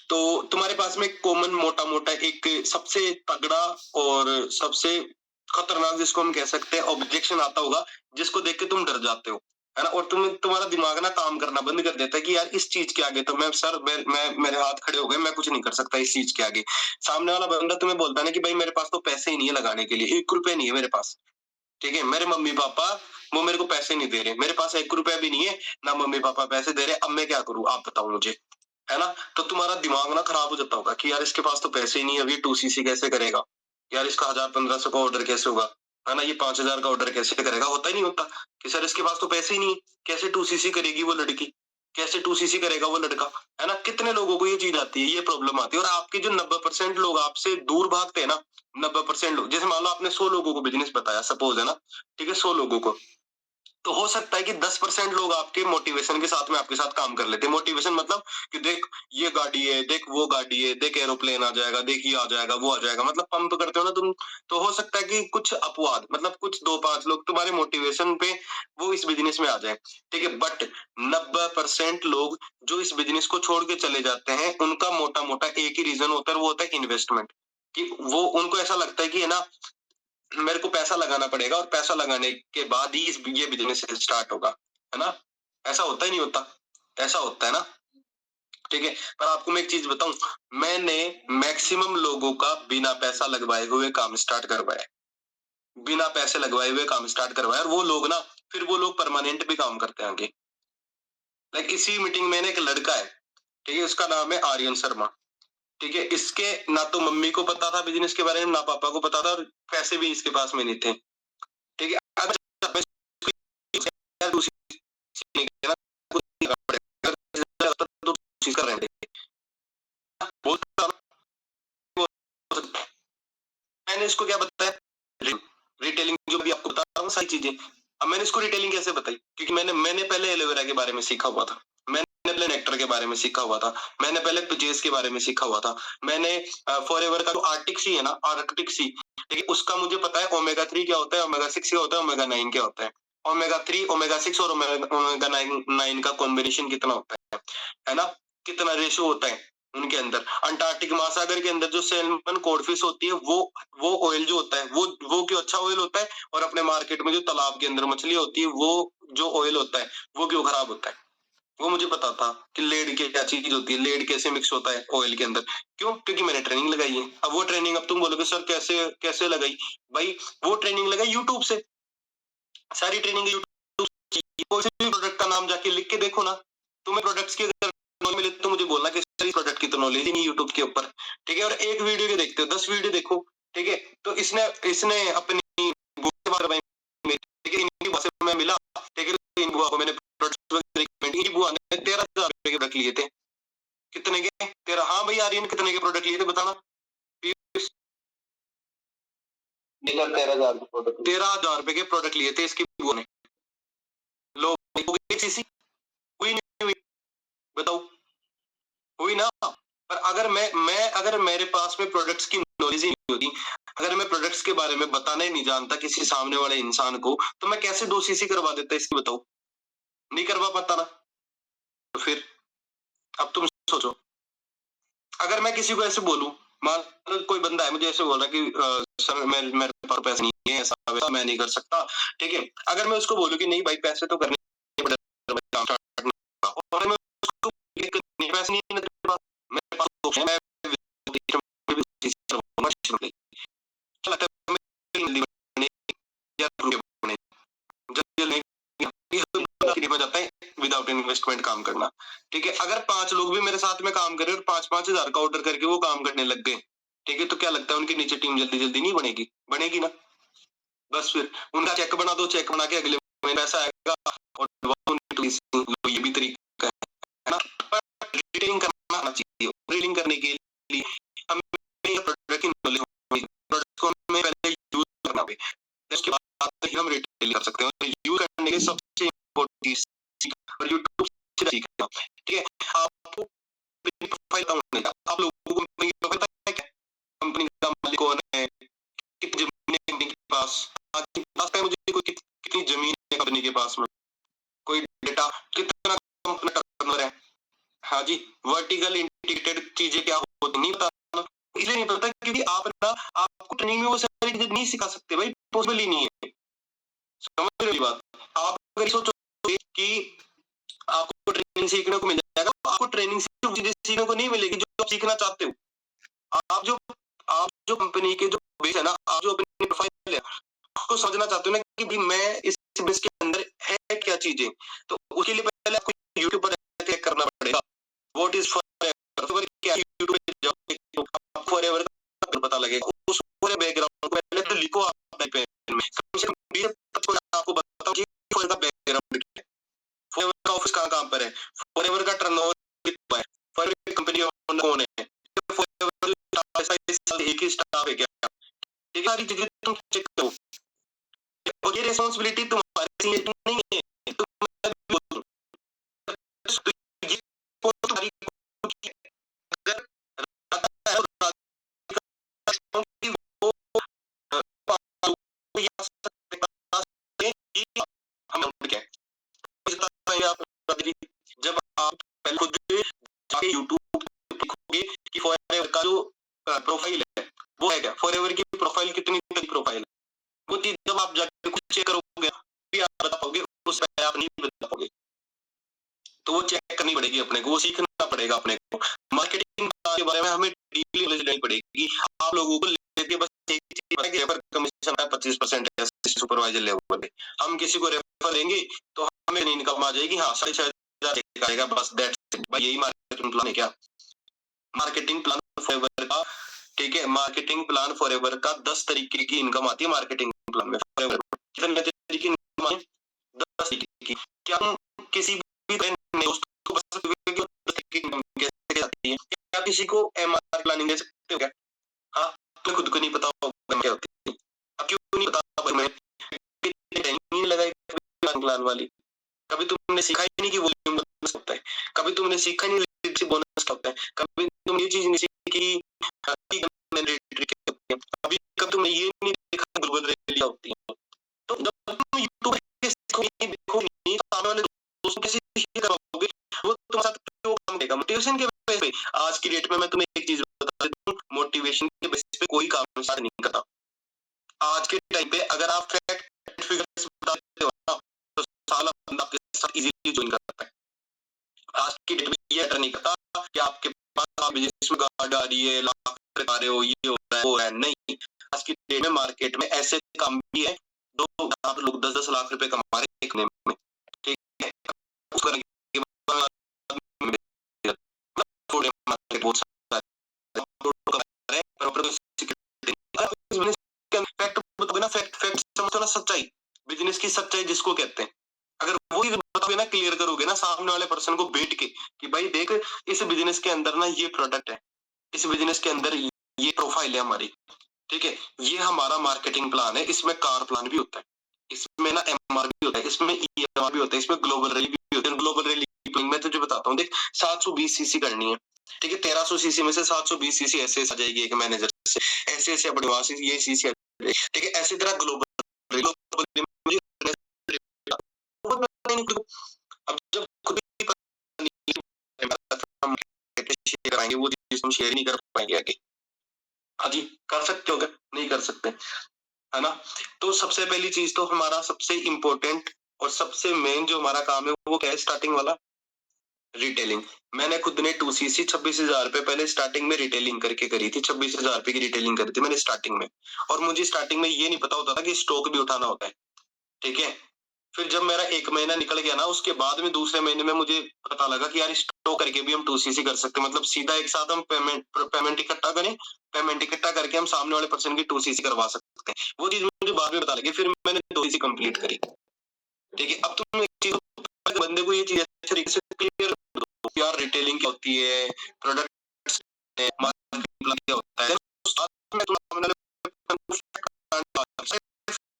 तो तुम्हारे पास में कॉमन मोटा मोटा एक सबसे तगड़ा और सबसे खतरनाक, जिसको हम कह सकते हैं, ऑब्जेक्शन आता होगा, जिसको देख के तुम डर जाते हो, है ना, और तुम्हारा दिमाग ना काम करना बंद कर देता है कि यार इस चीज के आगे तो मैं सर मैं मेरे हाथ खड़े हो गए, मैं कुछ नहीं कर सकता इस चीज के आगे। सामने वाला बंदा तुम्हें बोलता है ना कि भाई मेरे पास तो पैसे ही नहीं है लगाने के लिए, 1 रुपया नहीं है मेरे पास, ठीक है, मेरे मम्मी पापा वो मेरे को पैसे नहीं दे रहे, मेरे पास 1 रुपया भी नहीं है, ना मम्मी पापा पैसे दे रहे, अब मैं क्या करूं, आप बताओ मुझे, है ना। तो तुम्हारा दिमाग ना खराब हो जाता होगा कि यार इसके पास तो पैसे ही नहीं है, अभी 2cc कैसे करेगा, यार इसका 1000-1500 का ऑर्डर कैसे होगा, है ना, ये 5000 का ऑर्डर कैसे करेगा, होता ही नहीं होता कि सर इसके पास तो पैसे ही नहीं है, कैसे 2cc करेगी वो लड़की, कैसे 2cc करेगा वो लड़का, है ना। कितने लोगों को ये चीज आती है, ये प्रॉब्लम आती है, और आपके जो 90% लोग आपसे दूर भागते हैं ना, 90% लोग, जैसे मान लो आपने 100 लोगों को बिजनेस बताया, सपोज, है ना, ठीक है, 100 लोगों को, तो हो सकता है कि 10% लोग आपके मोटिवेशन के साथ में आपके साथ काम कर लेते हैं। मोटिवेशन मतलब कि देख ये गाड़ी है, देख वो गाड़ी है, देख एरोप्लेन आ जाएगा, देख ये आ जाएगा, वो आ जाएगा, मतलब पंप करते हो ना तुम। तो हो सकता है कि कुछ अपवाद, मतलब कुछ 2-5 लोग तुम्हारे मोटिवेशन पे वो इस बिजनेस में आ जाए, ठीक है, बट 90% लोग जो इस बिजनेस को छोड़ के चले जाते हैं, उनका मोटा मोटा एक ही रीजन होता है, वो होता है इन्वेस्टमेंट। कि वो उनको ऐसा लगता है कि है ना, मेरे को पैसा लगाना पड़ेगा, और पैसा लगाने के बाद ही ये बिजनेस स्टार्ट होगा, है ना। ऐसा होता ही नहीं होता, ऐसा होता है ना, ठीक है। पर आपको मैं एक चीज बताऊं, मैंने मैक्सिमम लोगों का बिना पैसा लगवाए हुए काम स्टार्ट करवाया, बिना पैसे लगवाए हुए काम स्टार्ट करवाया, और वो लोग ना, फिर वो लोग परमानेंट भी काम करते हैं आगे। लाइक इसी मीटिंग में एक लड़का है, ठीक है, उसका नाम है आर्यन शर्मा, ठीक है, इसके ना तो मम्मी को पता था बिजनेस के बारे में, ना पापा को पता था, और पैसे भी इसके पास में नहीं थे, ठीक है। मैंने इसको क्या बताया, रिटेलिंग जो भी आपको बता रहा हूँ सारी चीजें। अब मैंने इसको रिटेलिंग कैसे बताई, क्योंकि मैंने पहले एलोवेरा के बारे में सीखा हुआ था, मैंने पहले नेक्टर के बारे में सीखा हुआ था, मैंने पहले पजेस के बारे में सीखा हुआ था, मैंने फॉरएवर का जो आर्टिक सी है ना, आर्कटिक सी, ठीक है, उसका मुझे पता है ओमेगा 3 क्या होता है, ओमेगा 6 क्या होता है, ओमेगा 9 क्या होता है, ओमेगा 3, ओमेगा 6 और ओमेगा 9 का कॉम्बिनेशन कितना होता है ना, कितना रेशो होता है उनके अंदर। अंटार्कटिक महासागर के अंदर जो सैल्मन कोडफिश होती है, वो ऑयल जो होता है, वो क्यों अच्छा ऑयल होता है, और अपने मार्केट में जो तालाब के अंदर मछली होती है, वो जो ऑयल होता है, वो क्यों खराब होता है। वो मुझे पता था कि लेड की क्या चीज होती है, लेड कैसे मिक्स होता है ऑयल के अंदर, क्यों, क्योंकि मैंने ट्रेनिंग लगाई है। अब वो ट्रेनिंग, अब तुम बोलोगे सर कैसे कैसे लगाई, भाई वो ट्रेनिंग लगाई यूट्यूब से, सारी ट्रेनिंग यूट्यूब से। कोई से भी प्रोडक्ट का नाम जाके लिख के देखो ना, तुम्हें प्रोडक्ट्स की अगर नॉलेज मिले तो मुझे बोलना कि सर इस प्रोडक्ट की तो नॉलेज ही नहीं यूट्यूब के ऊपर, ठीक है। और एक वीडियो के देखते हो, 10 वीडियो देखो, ठीक है, तो इसने इसने अपनी बुआ से बात करवाई मेरी, ठीक है, इनकी बुआ से मैं मिला, ठीक है, तो इन बुआ को मैंने प्रोडक्ट्स रिकमेंड, इनकी बुआ ने 13,000 रुपए के प्रोडक्ट लिए थे। कितने के? 13। हाँ भाई आर्यन, कितने के प्रोडक्ट लिए थे बताना। 13,000 रुपए के प्रोडक्ट लिए थे इसकी बुआ ने। लो सीसी हुई नहीं हुई? बताओ, हुई ना? पर अगर मेरे पास में प्रोडक्ट्स की नॉलेज ही नहीं होती, अगर मैं प्रोडक्ट्स के बारे में बताना ही नहीं जानता किसी सामने वाले इंसान को, तो मैं कैसे 2 सीसी करवा देता इसकी बताओ? नहीं करवा पाता ना। तो फिर अब तुम सोचो, अगर मैं किसी को ऐसे बोलूं, मान लो कोई बंदा है मुझे ऐसे बोल रहा है कि सर मेरे पास पैसे नहीं है, ऐसा वैसा मैं नहीं कर सकता, ठीक है? अगर मैं उसको बोलूं कि नहीं भाई पैसे तो करने पड़ेंगे, काम स्टार्ट करना होगा, और मैं उसको नहीं पैसे नहीं है तेरे पास, मेरे पास ऑप्शन है, क्या लगता है जल्दी बनेगी या रुके बनेगी? जल्दी हो जाता है विदाउट इन्वेस्टमेंट काम करना, ठीक है? अगर 5 लोग भी मेरे साथ में काम करें और 5-5 हजार का ऑर्डर करके वो काम करने लग गए, ठीक है? तो क्या लगता है उनके नीचे टीम जल्दी-जल्दी नहीं बनेगी? बनेगी ना? बस फिर उनका चेक बना दो, चेक बना के अगले महीने पैसा आएगा और ये भी तरीका है ना? पर रिटेलिंग करना आना चाहिए। रिटेलिंग करने के लिए हमें प्रोडक्ट की नॉलेज होनी चाहिए। प्रोडक्ट को हमें पहले यूज करना होगा, उसके बाद ही हम रिटेल कर सकते हैं। यूज करने के सबसे इम्पोर्टेंट चीज और यूट्यूब से सीखना, ठीक है? आपको प्रोफाइल होने का, आप लोगों को कंपनी का पता है क्या? कंपनी का मालिक कौन है? कितनी जमीन है कंपनी के पास? आज मुझे कोई कितनी जमीन है कंपनी के पास में? कोई डेटा कितना कंपनी का टर्नओवर है? हाँ जी, वर्टिकल इंटीग्रेटेड चीजें क्या होती नहीं पता ना, इसलिए नहीं पता क्योंकि आप ना आपको ट्रेनिंग में वो सारी चीजें नहीं सिखा सकते भाई, पॉसिबल ही नहीं है। समझ रहे हो बात? आप अगर सोचो कि आपको ट्रेनिंग सीखने को मिल जाएगा, आपको ट्रेनिंग से चीजें सीखने को नहीं मिलेगी जो आप सीखना चाहते हो। आप जो कंपनी के जो बेस है ना, आप जो अपनी प्रोफाइल है उसको समझना चाहते हो ना कि भाई मैं इस बेस के अंदर है क्या चीजें, तो उसके लिए पहले आपको यूट्यूब पर चेक करना पड़ेगा। व्हाट इज फॉरएवर, क्या यूट्यूब पे जाओ फॉरएवर का पता लगेगा। उस पूरे बैकग्राउंड को पहले तो लिखो आप पेन में, कम से कम 20 आपको बताओ कि फॉरएवर का बैकग्राउंड क्या है, फॉरएवर का ऑफिस कहां पर है, फॉरएवर का टर्नओवर कितना है, फॉरएवर की कंपनी ओनर कौन है, फॉरएवर एक ही स्टाफ है क्या, ये सारी चीजें तुम चेक करो। और ये रिस्पांसिबिलिटी तुम्हारी नहीं है, ये तुम्हारी जब आप पहले खुद जाके यूट्यूब लिखोगे कि फॉरएवर का जो प्रोफाइल है वो है क्या, फॉरएवर की प्रोफाइल कितनी बड़ी प्रोफाइल है, वो चीज जब आप जाके खुद चेक करोगे भी आप बता पाओगे, उस पर आप नहीं बता पाओगे। तो वो चेक करनी पड़ेगी अपने को, वो सीखना पड़ेगा अपने को। मार्केटिंग के बारे में हमें डीपली नॉलेज लेनी पड़ेगी। आप लोगों को लेके बस एक चीज पता है कि रेफर कमीशन है 25% है सुपरवाइजर लेवल पे, हम किसी को रेफर देंगे तो हमें इनकम आ जाएगी, हाँ 6,500 आएगा, बस दैट्स इट। भाई यही मार्केटिंग प्लान है क्या? मार्केटिंग प्लान फॉरएवर का, ठीक है? मार्केटिंग प्लान फॉरएवर का 10 तरीके की इनकम आती है मार्केटिंग प्लान में। फॉरएवर कितने तरीके की इनकम आती है? 10 तरीके की। क्या हम किसी भी दोस्त को बता सकते हो कि 10 तरीके की इनकम कैसे आती है? क्या किसी को एमआर प्लानिंग दे सकते हो क्या? हाँ, तुम्हें खुद को नहीं पता होगा क्या होती है। अब क्यों नहीं पता भाई, मैं नहीं लगाई प्लान वाली, कभी तुमने सीखा ही नहीं कि वॉल्यूम बोनस होता है, कभी तुमने सीखा नहीं लीडरशिप बोनस होता है, कभी तुमने ये चीज नहीं सीखी कि कभी कभी तुमने ये नहीं देखा ग्लोबल रैली होती है। तो जब तुम यूट्यूब पे देखो नहीं तो सामने वाले दोस्तों के साथ शेयर करोगे, वो तुम्हारे साथ क्यों काम करेगा? मोटिवेशन के बेस पे। आज की डेट में मैं तुम्हें एक चीज बता देता हूं, मोटिवेशन के बेस पे कोई काम स्टार्ट नहीं करता। आज के टाइम पे अगर आप फैक्ट फिगर्स बता देते हो ना, तो साला बंदा आपके साथ इजीली ज्वाइन करता है। आज की डेट में ये मैटर नहीं करता कि आपके पास बिजनेस में गाड़ी आ रही है, लाख आ रहे हो, ये हो रहा है, वो है, नहीं। आज की डेट में मार्केट में ऐसे काम भी है, दो लोग 10-10 लाख रुपए कमा रहे हैं एक महीने में, ठीक है? उसका बहुत सारा सच्चाई, बिजनेस की सच्चाई जिसको कहते हैं, अगर वही बताओगे ना, क्लियर करोगे ना सामने वाले पर्सन को बैठ के कि भाई देख इस बिजनेस के अंदर ना ये प्रोडक्ट है, इस बिजनेस के अंदर ये प्रोफाइल है हमारी, ठीक है, ये हमारा मार्केटिंग प्लान है, इसमें कार प्लान भी होता है, इसमें ना एमआर भी होता है, इसमें ईएमआर भी होता है, इसमें ग्लोबल रैली भी होती है। ग्लोबल रैली मैं तुझे बताता हूँ, देख 720 सीसी करनी है, ठीक है, 1300 सीसी में से 720 सीसी ऐसे आ जाएगी एक मैनेजर से, ऐसे ऐसे अपने वहां से ये सीसी, ठीक है, ऐसी तरह ग्लोबल अब जब खुद शेयर कराएंगे वो चीज हम शेयर नहीं कर पाएंगे आगे। हाँ जी, कर सकते हो क्या? नहीं कर सकते, है ना? तो सबसे पहली चीज तो हमारा सबसे इम्पोर्टेंट और सबसे मेन जो हमारा काम है वो क्या है? स्टार्टिंग वाला रिटेलिंग। मैंने खुद ने 2cc 26,000 रुपए पहले स्टार्टिंग में रिटेलिंग करके करी थी, 26,000 रुपए की रिटेलिंग करी थी मैंने स्टार्टिंग में, और मुझे स्टार्टिंग में ये नहीं पता होता था कि स्टॉक भी उठाना होता है, ठीक है। फिर जब मेरा 1 महीना निकल गया ना, उसके बाद में दूसरे महीने में मुझे पता लगा कि यार स्टॉक करके भी हम 2cc कर सकते हैं, मतलब सीधा एक साथ हम पेमेंट इकट्ठा करें, पेमेंट इकट्ठा करके हम सामने वाले पर्सन की 2cc करवा सकते हैं। वो चीज मुझे बाद में पता लगी, फिर मैंने 2cc कंप्लीट करी, ठीक है। अब तुम एक चीज बंदे को ये चीज अच्छे तरीके से क्लियर यार रिटेलिंग क्या होती है, प्रोडक्ट्स मार्केटिंग क्या होता है,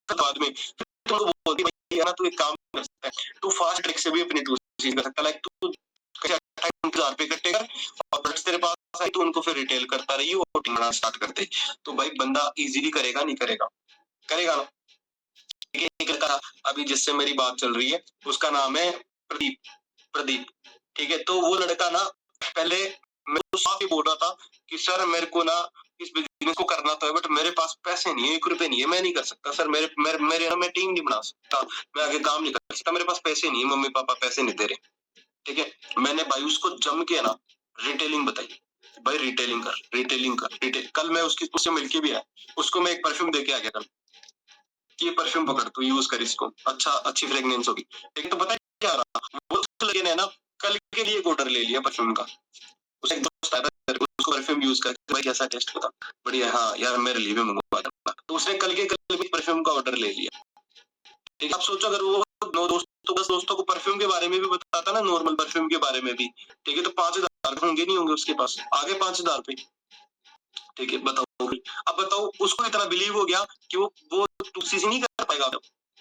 बाद में तुमको बोलती भाई यार तू एक काम कर सकता है, तू फास्ट ट्रैक से भी अपनी दूसरी कर सकता है, लाइक तू 28,000 रुपए इकट्ठे कर और प्रोडक्ट्स तेरे पास आई तो उनको फिर रिटेल करता रही और टीम स्टार्ट कर दे, तो भाई बंदा इजीली करेगा नहीं करेगा? करेगा ना? एक लड़का अभी जिससे मेरी बात चल रही है उसका नाम है प्रदीप, प्रदीप, ठीक है। तो वो लड़का ना पहले मैं तो साफ ही बोल रहा था कि सर मेरे को ना इस बिजनेस को करना तो है बट मेरे पास पैसे नहीं है, 1 रुपए नहीं है, मैं नहीं कर सकता सर, मेरे ना मैं टीम नहीं बना सकता, मैं आगे काम नहीं कर सकता, मेरे पास पैसे नहीं है, मम्मी पापा पैसे नहीं दे रहे, ठीक है। मैंने भाई उसको जम के ना रिटेलिंग बताई, भाई रिटेलिंग कर, रिटेलिंग कर, रिटेल। कल मैं उससे मिलके भी आया, उसको मैं एक परफ्यूम दे के आ गया कल, ये परफ्यूम पकड़ तू यूज कर इसको, अच्छा अच्छी फ्रेग्रेंस होगी, लेकिन तो पता है क्या रहा, वो लगे ने ना कल के लिए एक ऑर्डर ले लिया परफ्यूम का, उसे एक दोस्त आया था उसको परफ्यूम यूज करके भाई कैसा टेस्ट बता, बढ़िया, हाँ यार मेरे लिए भी मंगवा देना, तो उसने कल के कल भी परफ्यूम का ऑर्डर ले लिया, ठीक है। आप सोचो अगर वो 9 दोस्तों को परफ्यूम के बारे में भी बताता ना, नॉर्मल परफ्यूम के बारे में भी, ठीक है, तो 5,000 होंगे नहीं होंगे उसके पास, आगे 5,000 रुपए, ठीक है। बताओ अब बताओ उसको इतना बिलीव हो गया कि वो टूसीसी नहीं कर पाएगा,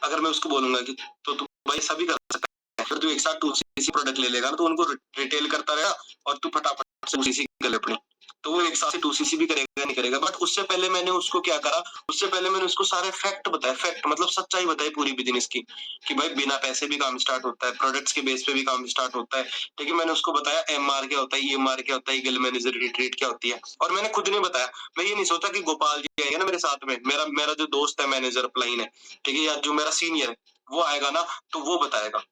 अगर मैं उसको बोलूंगा कि तो तू भाई सभी कर सकता है, अगर तू एक साथ 2cc प्रोडक्ट ले लेगा ना तो उनको रिटेल करता रहेगा और तू फटाफट से 2cc कर ले अपनी, तो वो एक साथ से 2cc भी करेगा नहीं करेगा। बट उससे पहले मैंने उसको क्या करा, उससे पहले मैंने उसको सारे फैक्ट बताए, फैक्ट मतलब सच्चाई बताई पूरी बिजनेस की, कि भाई बिना पैसे भी काम स्टार्ट होता है, प्रोडक्ट्स के बेस पे भी काम स्टार्ट होता है, ठीक है। मैंने उसको बताया एमआर क्या होता है, ईएमआर क्या होता है, ईगल मैनेजर रिट्रीट क्या होती है, और मैंने खुद नहीं बताया, मैं ये नहीं सोचा कि गोपाल जी आएगा ना मेरे साथ में, मेरा मेरा जो दोस्त है मैनेजर अपलाइन है, ठीक है, या जो मेरा सीनियर है वो आएगा ना तो वो बताएगा,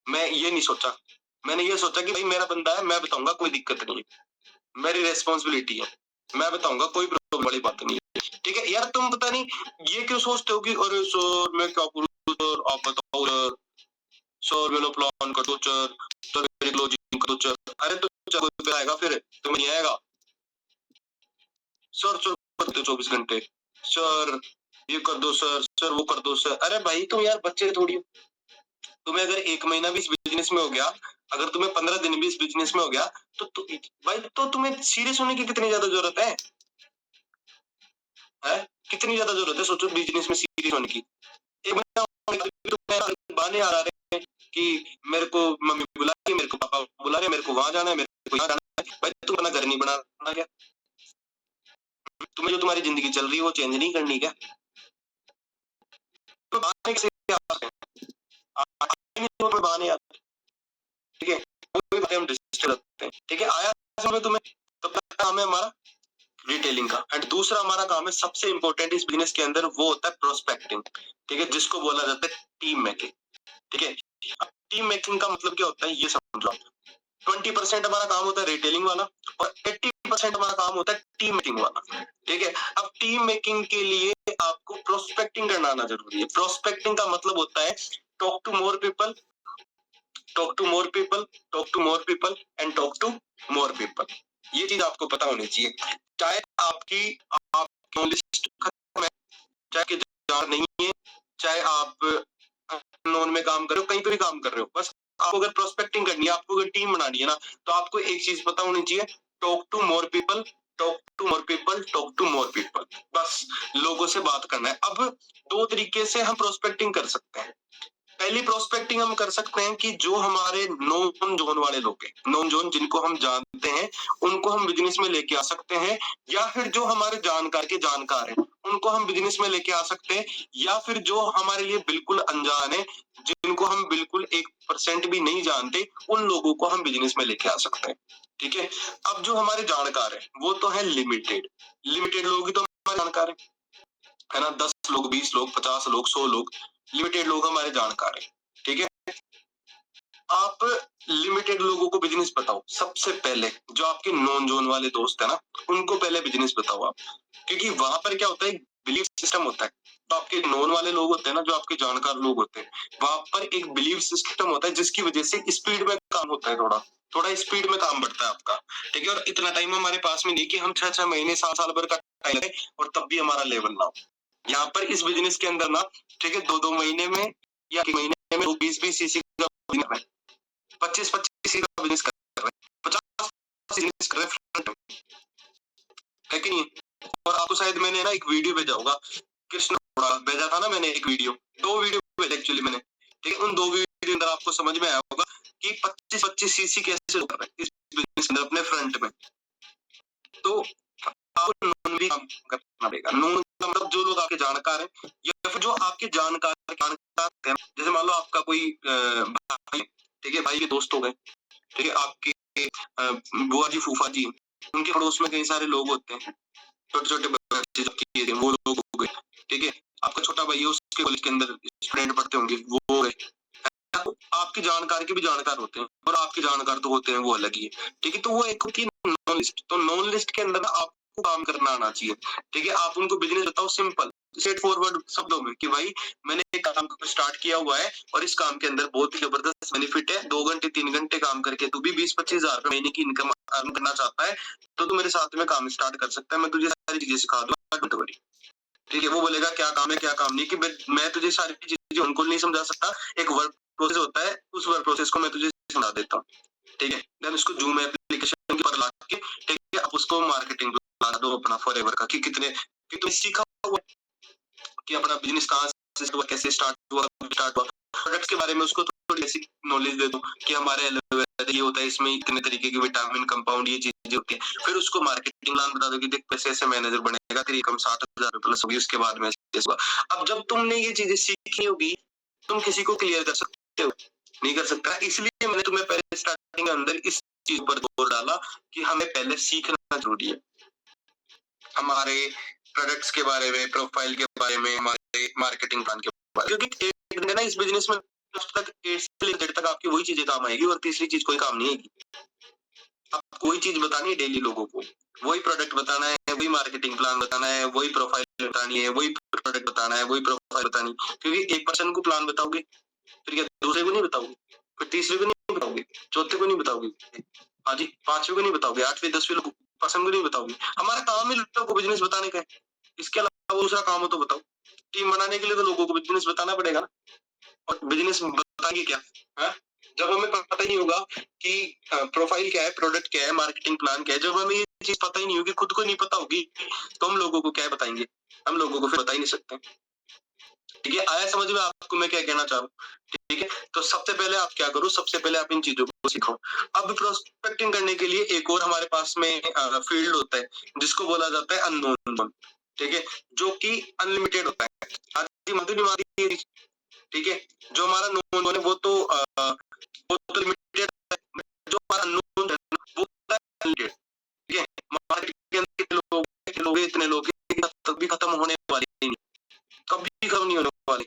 मैं ये नहीं सोचा, मैंने ये सोचा कि भाई मेरा बंदा है, मैं बताऊंगा, कोई दिक्कत नहीं है, मेरी रेस्पॉन्सिबिलिटी है, मैं बताऊंगा, कोई प्रॉब्लम वाली बात नहीं है, ठीक है। यार तुम पता नहीं ये क्यों सोचते हो कि अरे सर मैं क्या करूं सर, आप बताओ सर, सर मेरा प्लान कर दो सर, सर मेरी क्लोजिंग कर दो सर, अरे तो कोई आएगा फिर तुम्हें नहीं आएगा, सर सर कर दो 24 घंटे, सर ये कर दो सर, सर वो कर दो सर, अरे भाई तुम यार बच्चे थोड़ी हो, तुम्हें अगर 1 महीना भी इस बिजनेस में हो गया, अगर तुम्हें 15 दिन भी इस बिजनेस में हो गया, तो भाई तो तुम्हें सीरियस होने की कितनी ज्यादा जरूरत है? कितनी ज्यादा जरूरत है सोचो बिजनेस में सीरियस होने की। एक महीना बहाने आ रहे हैं कि मेरे को मम्मी बुला रही है, मेरे को पापा बुला रहे हैं, मेरे को वहां जाना है, मेरे को यहाँ जाना है, भाई तुम अपना घर नहीं बनाना क्या? तुम्हें जो तुम्हारी जिंदगी चल रही है वो चेंज नहीं करनी क्या? तो बहाने कैसे आते हैं? बहाने आते हैं, ठीक है, कोई बातें हम डिस्कस करते हैं, ठीक है। आया समय तुम्हें, तो पहला काम है हमारा रिटेलिंग का, एंड दूसरा हमारा काम है सबसे इंपॉर्टेंट इस बिजनेस के अंदर, वो होता है प्रोस्पेक्टिंग, ठीक है, जिसको बोला जाता है टीम मेकिंग, ठीक है। अब टीम मेकिंग का मतलब क्या होता है ये समझ लो, 20% हमारा काम होता है रिटेलिंग वाला और 80% हमारा काम होता है टीम मेकिंग वाला, ठीक है। अब टीम मेकिंग के लिए आपको प्रोस्पेक्टिंग करना आना जरूरी है। प्रोस्पेक्टिंग का मतलब होता है talk to more people, talk to more people, talk to more people and talk to more people, ये चीज आपको पता होनी चाहिए। चाहे आपकी आपकी लिस्ट खत्म है, चाहे जार नहीं है, चाहे आप नॉन में काम कर रहे हो, कहीं पे भी काम कर रहे हो, बस आपको अगर प्रोस्पेक्टिंग करनी है, आपको अगर टीम बनानी है ना, तो आपको एक चीज पता होनी चाहिए, talk to more people talk to more people, talk to more people, बस लोगों से बात करना है। अब दो तरीके से हम प्रोस्पेक्टिंग कर सकते हैं। पहली प्रोस्पेक्टिंग हम कर सकते हैं कि जो हमारे नॉन जोन वाले लोग हैं, नॉन जोन जिनको हम जानते हैं, उनको हम बिजनेस में लेके आ सकते हैं, या फिर जो हमारे जानकार के जानकार हैं उनको हम बिजनेस में लेके आ सकते हैं, या फिर जो हमारे लिए बिल्कुल अनजान है, जिनको हम बिल्कुल 1% भी नहीं जानते, उन लोगों को हम बिजनेस में लेके आ सकते हैं। ठीक है। अब जो हमारे जानकार है वो तो है लिमिटेड लोग ही तो हमारे जानकार है ना। 10 लोग, 20 लोग, 50 लोग, 100 लोग, लिमिटेड लोग हमारे जानकार है। ठीक है। आप लिमिटेड लोगों को बिजनेस बताओ। सबसे पहले जो आपके नॉन जोन वाले दोस्त है ना, उनको पहले बिजनेस बताओ आप, क्योंकि वहां पर क्या होता है, बिलीफ सिस्टम होता है। तो आपके नॉन वाले लोग होते हैं ना, जो आपके जानकार लोग होते हैं, वहां पर एक बिलीफ सिस्टम होता है जिसकी वजह से स्पीड में काम होता है, थोड़ा स्पीड में काम बढ़ता है आपका। ठीक है। और इतना टाइम हमारे पास में नहीं कि हम 6 महीने 7 साल भर का टाइम लगे और तब भी हमारा लेवल ना हो। यहाँ पर इस बिजनेस के अंदर ना, ठीक है, 2-2 महीने में या 1 महीने में 20-20 सीसी का 25-25 का बिजनेस कर रहे हैं, 50 बिजनेस कर रहे हैं फ्रंट में, है कि नहीं। और आपको शायद मैंने ना एक वीडियो भेजा होगा, कृष्ण भेजा था ना मैंने एक वीडियो, 2 वीडियो भेजे एक्चुअली मैंने। ठीक है। उन 2 वीडियो अंदर आपको समझ में आया होगा कि 25-25 सीसी कैसे कर रहे हैं इस बिजनेस के अंदर अपने फ्रंट में। तो आपको नॉन भी काम करना पड़ेगा। नॉन मतलब जो लोग आपके जानकार हैं, या फिर जो आपके जानकार हैं, जैसे मान लो आपका कोई भाई, ठीक है, भाई के दोस्त हो गए, ठीक है, आपके बुआ जी, फूफा जी, उनके पड़ोस में कई सारे लोग होते हैं, छोटे-छोटे बच्चे, वो लोग हो गए। ठीक है। आपका छोटा भाई है, उसके कॉलेज के अंदर स्टूडेंट पढ़ते होंगे, वो हो गए। आपके जानकार के भी जानकार होते हैं, और आपके जानकार तो होते हैं वो अलग ही है। ठीक है। तो वो एक होती है नॉन लिस्ट। तो नॉन लिस्ट के अंदर आपको काम करना आना चाहिए। ठीक है। आप उनको बिजनेस बताओ सिंपल, स्ट्रेट फॉरवर्ड शब्दों में कि भाई मैंने एक काम स्टार्ट किया हुआ है और इस काम के अंदर बहुत ही जबरदस्त बेनिफिट है। 2 घंटे 3 घंटे काम करके तू भी 20-25 हजार महीने की इनकम अर्न करना चाहता है, तो तू मेरे साथ में काम स्टार्ट कर सकता है। मैं तुझे सारी चीजें सिखा दूंगा, डोंट वरी। ठीक है। वो बोलेगा क्या काम है क्या काम नहीं, कि मैं तुझे सारी चीजें उनको नहीं समझा सकता। एक वर्क प्रोसेस होता है, उस वर्क प्रोसेस को मैं तुझे समझा देता हूँ। ठीक है। देन उसको जूम एप्लीकेशन पर ला के, ठीक है, आप उसको मार्केटिंग प्लान दो अपना फॉरएवर का, कि कितने, कि तुम सीखा हुआ कि अपना बिजनेस कहाँ से हुआ, कैसे स्टार्ट हुआ, प्रोडक्ट्स के बारे में उसको थोड़ी बेसिक नॉलेज दे दो कि हमारे एलोवेरा ये होता है, इसमें इतने तरीके के विटामिन कंपाउंड ये चीजें होती है। फिर उसको मार्केटिंग प्लान बता दो कि देख पैसे ऐसे मैनेजर बनेगा, तेरी इनकम 60,000 प्लस होगी, उसके बाद में होगा। अब जब तुमने ये चीजें सीखी होगी, तुम किसी को क्लियर कर सकते हो, नहीं कर सकता। इसलिए मैंने तुम्हें पहले स्टार्टिंग के अंदर इस चीज पर जोर डाला कि हमें पहले सीखना जरूरी है, हमारे प्रोडक्ट्स के बारे में, प्रोफाइल के बारे में, हमारे मार्केटिंग प्लान के बारे में, क्योंकि एक दिन ना इस बिजनेस में तक A से Z तक आपकी वही चीजें काम आएगी और तीसरी चीज कोई काम नहीं आएगी। आपको वही चीज बतानी है डेली लोगों को, वही प्रोडक्ट बताना है, वही मार्केटिंग प्लान बताना है, वही प्रोफाइल बतानी है, वही प्रोडक्ट बताना है, वही प्रोफाइल बतानी, क्योंकि एक पर्सन को प्लान बताओगे, फिर क्या दूसरे को नहीं बताओगे, फिर तीसरे को नहीं बताओगे, चौथे को नहीं बताओगे, हाँ जी, 5वें को नहीं बताओगे, 8वें 10वें पर्सन को नहीं बताओगे। हमारा काम ही लोगों को बिजनेस बताने का है। इसके अलावा दूसरा काम हो तो बताओ। टीम बनाने के लिए तो लोगों को बिजनेस बताना पड़ेगा ना, और बिजनेस बताएंगे क्या है? जब हमें पता ही नहीं होगा कि प्रोफाइल क्या है, प्रोडक्ट क्या है, मार्केटिंग प्लान क्या है, जब हमें ये चीज पता ही नहीं होगी, खुद को नहीं पता होगी, तो हम लोगों को क्या बताएंगे? हम लोगों को फिर बता ही नहीं सकते। ठीक है। आया समझ में आपको मैं क्या कहना चाह रहा हूँ? ठीक है। तो सबसे पहले आप क्या करो, सबसे पहले आप इन चीजों को सीखो। अब प्रोस्पेक्टिंग करने के लिए एक और हमारे पास में फील्ड होता है जिसको बोला जाता है अननोन। ठीक है। जो कि अनलिमिटेड होता है। ठीक है। जो हमारा नोन है वो तो लिमिटेड है, जो हमारा अननोन है वो अनलिमिटेड। ठीक है। मार्केट के अंदर कितने लोग इतने लोग तब भी खत्म होने वाली नहीं, कभी खत्म नहीं होने वाली।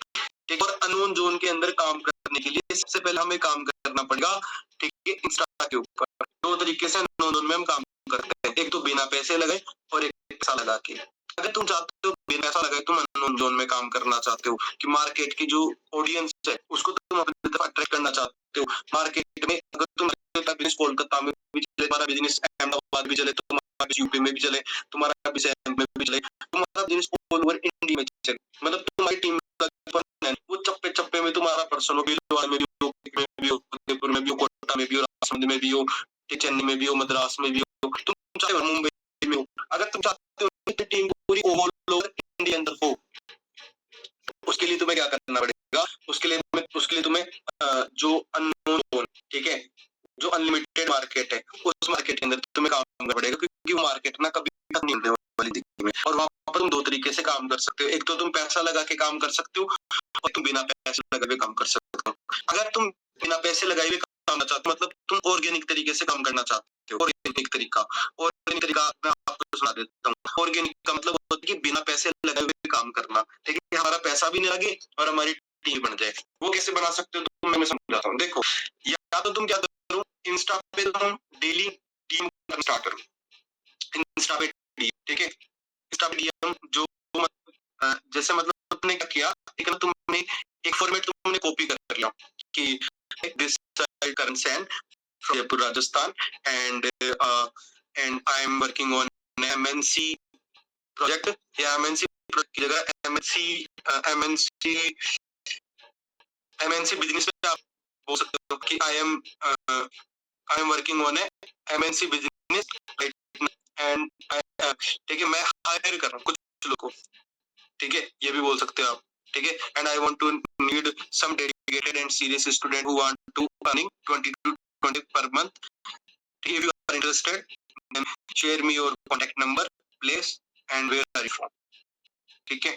ठीक। और अननोन जोन के अंदर काम करने के लिए सबसे पहले हमें काम करना पड़ेगा, ठीक है, इंस्टा के ऊपर। 2 तरीके से अननोन जोन में हम काम करते हैं, एक तो बिना पैसे लगाए और एक पैसा लगा के। अगर तुम चाहते हो बिना पैसा लगाए तुम अननोन जोन में काम करना चाहते हो, कि मार्केट की जो ऑडियंस है उसको तुम अपनी तरफ अट्रैक्ट करना चाहते हो, मार्केट में अगर तुम बिजनेस कोलकाता में भी चले, तुम्हारा बिजनेस अहमदाबाद भी चले, तुम्हारा बिजनेस यूपी में भी चले, तुम्हारा बिजनेस में भी चले, तुम्हारा बिजनेस ऑल ओवर इंडिया में चले, मतलब तुम्हारी टीम वो चप्पे-चप्पे में तुम्हारा पर्सन हो, भीलवाड़ा में भी हो, उदयपुर में भी हो, कोटा में भी हो, राजसमंद में भी हो, चेन्नई में भी हो, मद्रास में भी हो, तुम चाहे मुंबई में हो, भी ऑल ओवर इंडिया अंदर हो, उसके लिए तुम्हें क्या करना पड़ेगा? उसके लिए तुम्हें जो अननोन, ठीक है, जो अनलिमिटेड मार्केट है, उस मार्केट के अंदर तुम्हें काम करना पड़ेगा, क्योंकि वो मार्केट ना कभी खत्म नहीं होने वाली जिंदगी में। और वहां पर तुम दो तरीके से काम कर सकते हो, एक तो तुम पैसा लगा के काम कर सकते हो, और तुम बिना पैसे लगाए काम कर सकते हो। अगर तुम बिना पैसे लगाए हुए काम करना चाहते हो, मतलब तुम ऑर्गेनिक तरीके से काम करना चाहते हो। ऑर्गेनिक तरीका मैं आपको सुना देता हूँ। ऑर्गेनिक का मतलब होता है कि बिना पैसे लगाए हुए काम करना, ठीक है, हमारा पैसा भी नहीं लगे और हमारी टीम बन जाए। वो कैसे बना सकते हो, तो मैं समझाता हूँ। देखो, या तो तुम क्या करो, इंस्टा पे तुम डेली टीम स्टार्ट करो, इंस्टा पे डीएम, ठीक है, इंस्टा पे डीएम जो जैसे मतलब तुमने क्या किया, ठीक है ना, तुमने एक फॉर्मेट तुमने कॉपी कर लिया कि this Karan Sain from Jaipur Rajasthan and I am working on MNC project, या एमएनसी प्रोजेक्ट की जगह एमएनसी बिजनेस में आप बोल सकते हो कि आई am working on MNC business and ठीक है, मैं हायर कर रहा हूँ कुछ लोगों को, ठीक है, ये भी बोल सकते हो आप, ठीक है, and I want to need some dedicated and serious student who want to earning 20 to 20 per month. If you are interested, then share me your contact number, place and where are you from. ठीक है,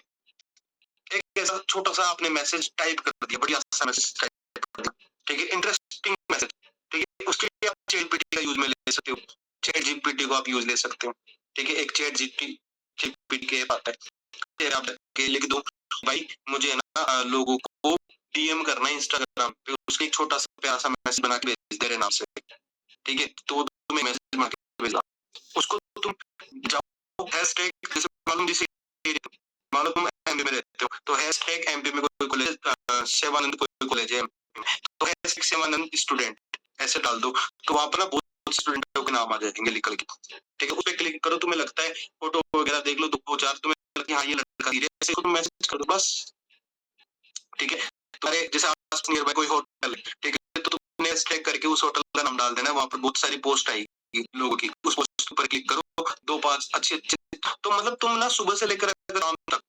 एक ऐसा छोटा सा आपने message type कर दिया, बढ़िया सा मैसेज टाइप कर दिया, ठीक है, इंटरेस्टिंग मैसेज, ठीक है, उसके लिए आप चैट जीपीटी का यूज में ले सकते हो, चैट जीपीटी को आप यूज ले सकते हो, ठीक है, एक चैट जीपीटी के ऐप आता है, आप लिख दो भाई मुझे ना लोगों को डीएम करना है इंस्टाग्राम पे, उसके एक छोटा सा प्यारा सा मैसेज बना के भेज दे रहे नाम से, ठीक है, तो तुम्हें मैसेज बना के भेजा, उसको तुम जाओ हैशटैग, जैसे मालूम तुम एमपी में रहते हो, तो हैशटैग एमपी में कोई कॉलेज, सेवानंद कोई कॉलेज है, तो हैशटैग सेवानंद स्टूडेंट ऐसे डाल दो, तो वहां पर ना बहुत स्टूडेंटों के नाम आ जाएंगे निकल के, ठीक है, उस पर क्लिक करो, तुम्हें लगता है फोटो वगैरह देख लो, दो चार तुम्हें लगता है हाँ ये लड़का ऐसे तुम मैसेज कर दो बस, ठीक है, तुम्हारे जैसे आस नियर बाय कोई होटल है, ठीक है, तो तुमने हैशटैग करके उस होटल का नाम डाल देना, वहां पर बहुत सारी पोस्ट आएगी लोगों की, उस पोस्ट पर क्लिक करो, दो पांच अच्छे तो मतलब तुम ना सुबह से लेकर शाम तक,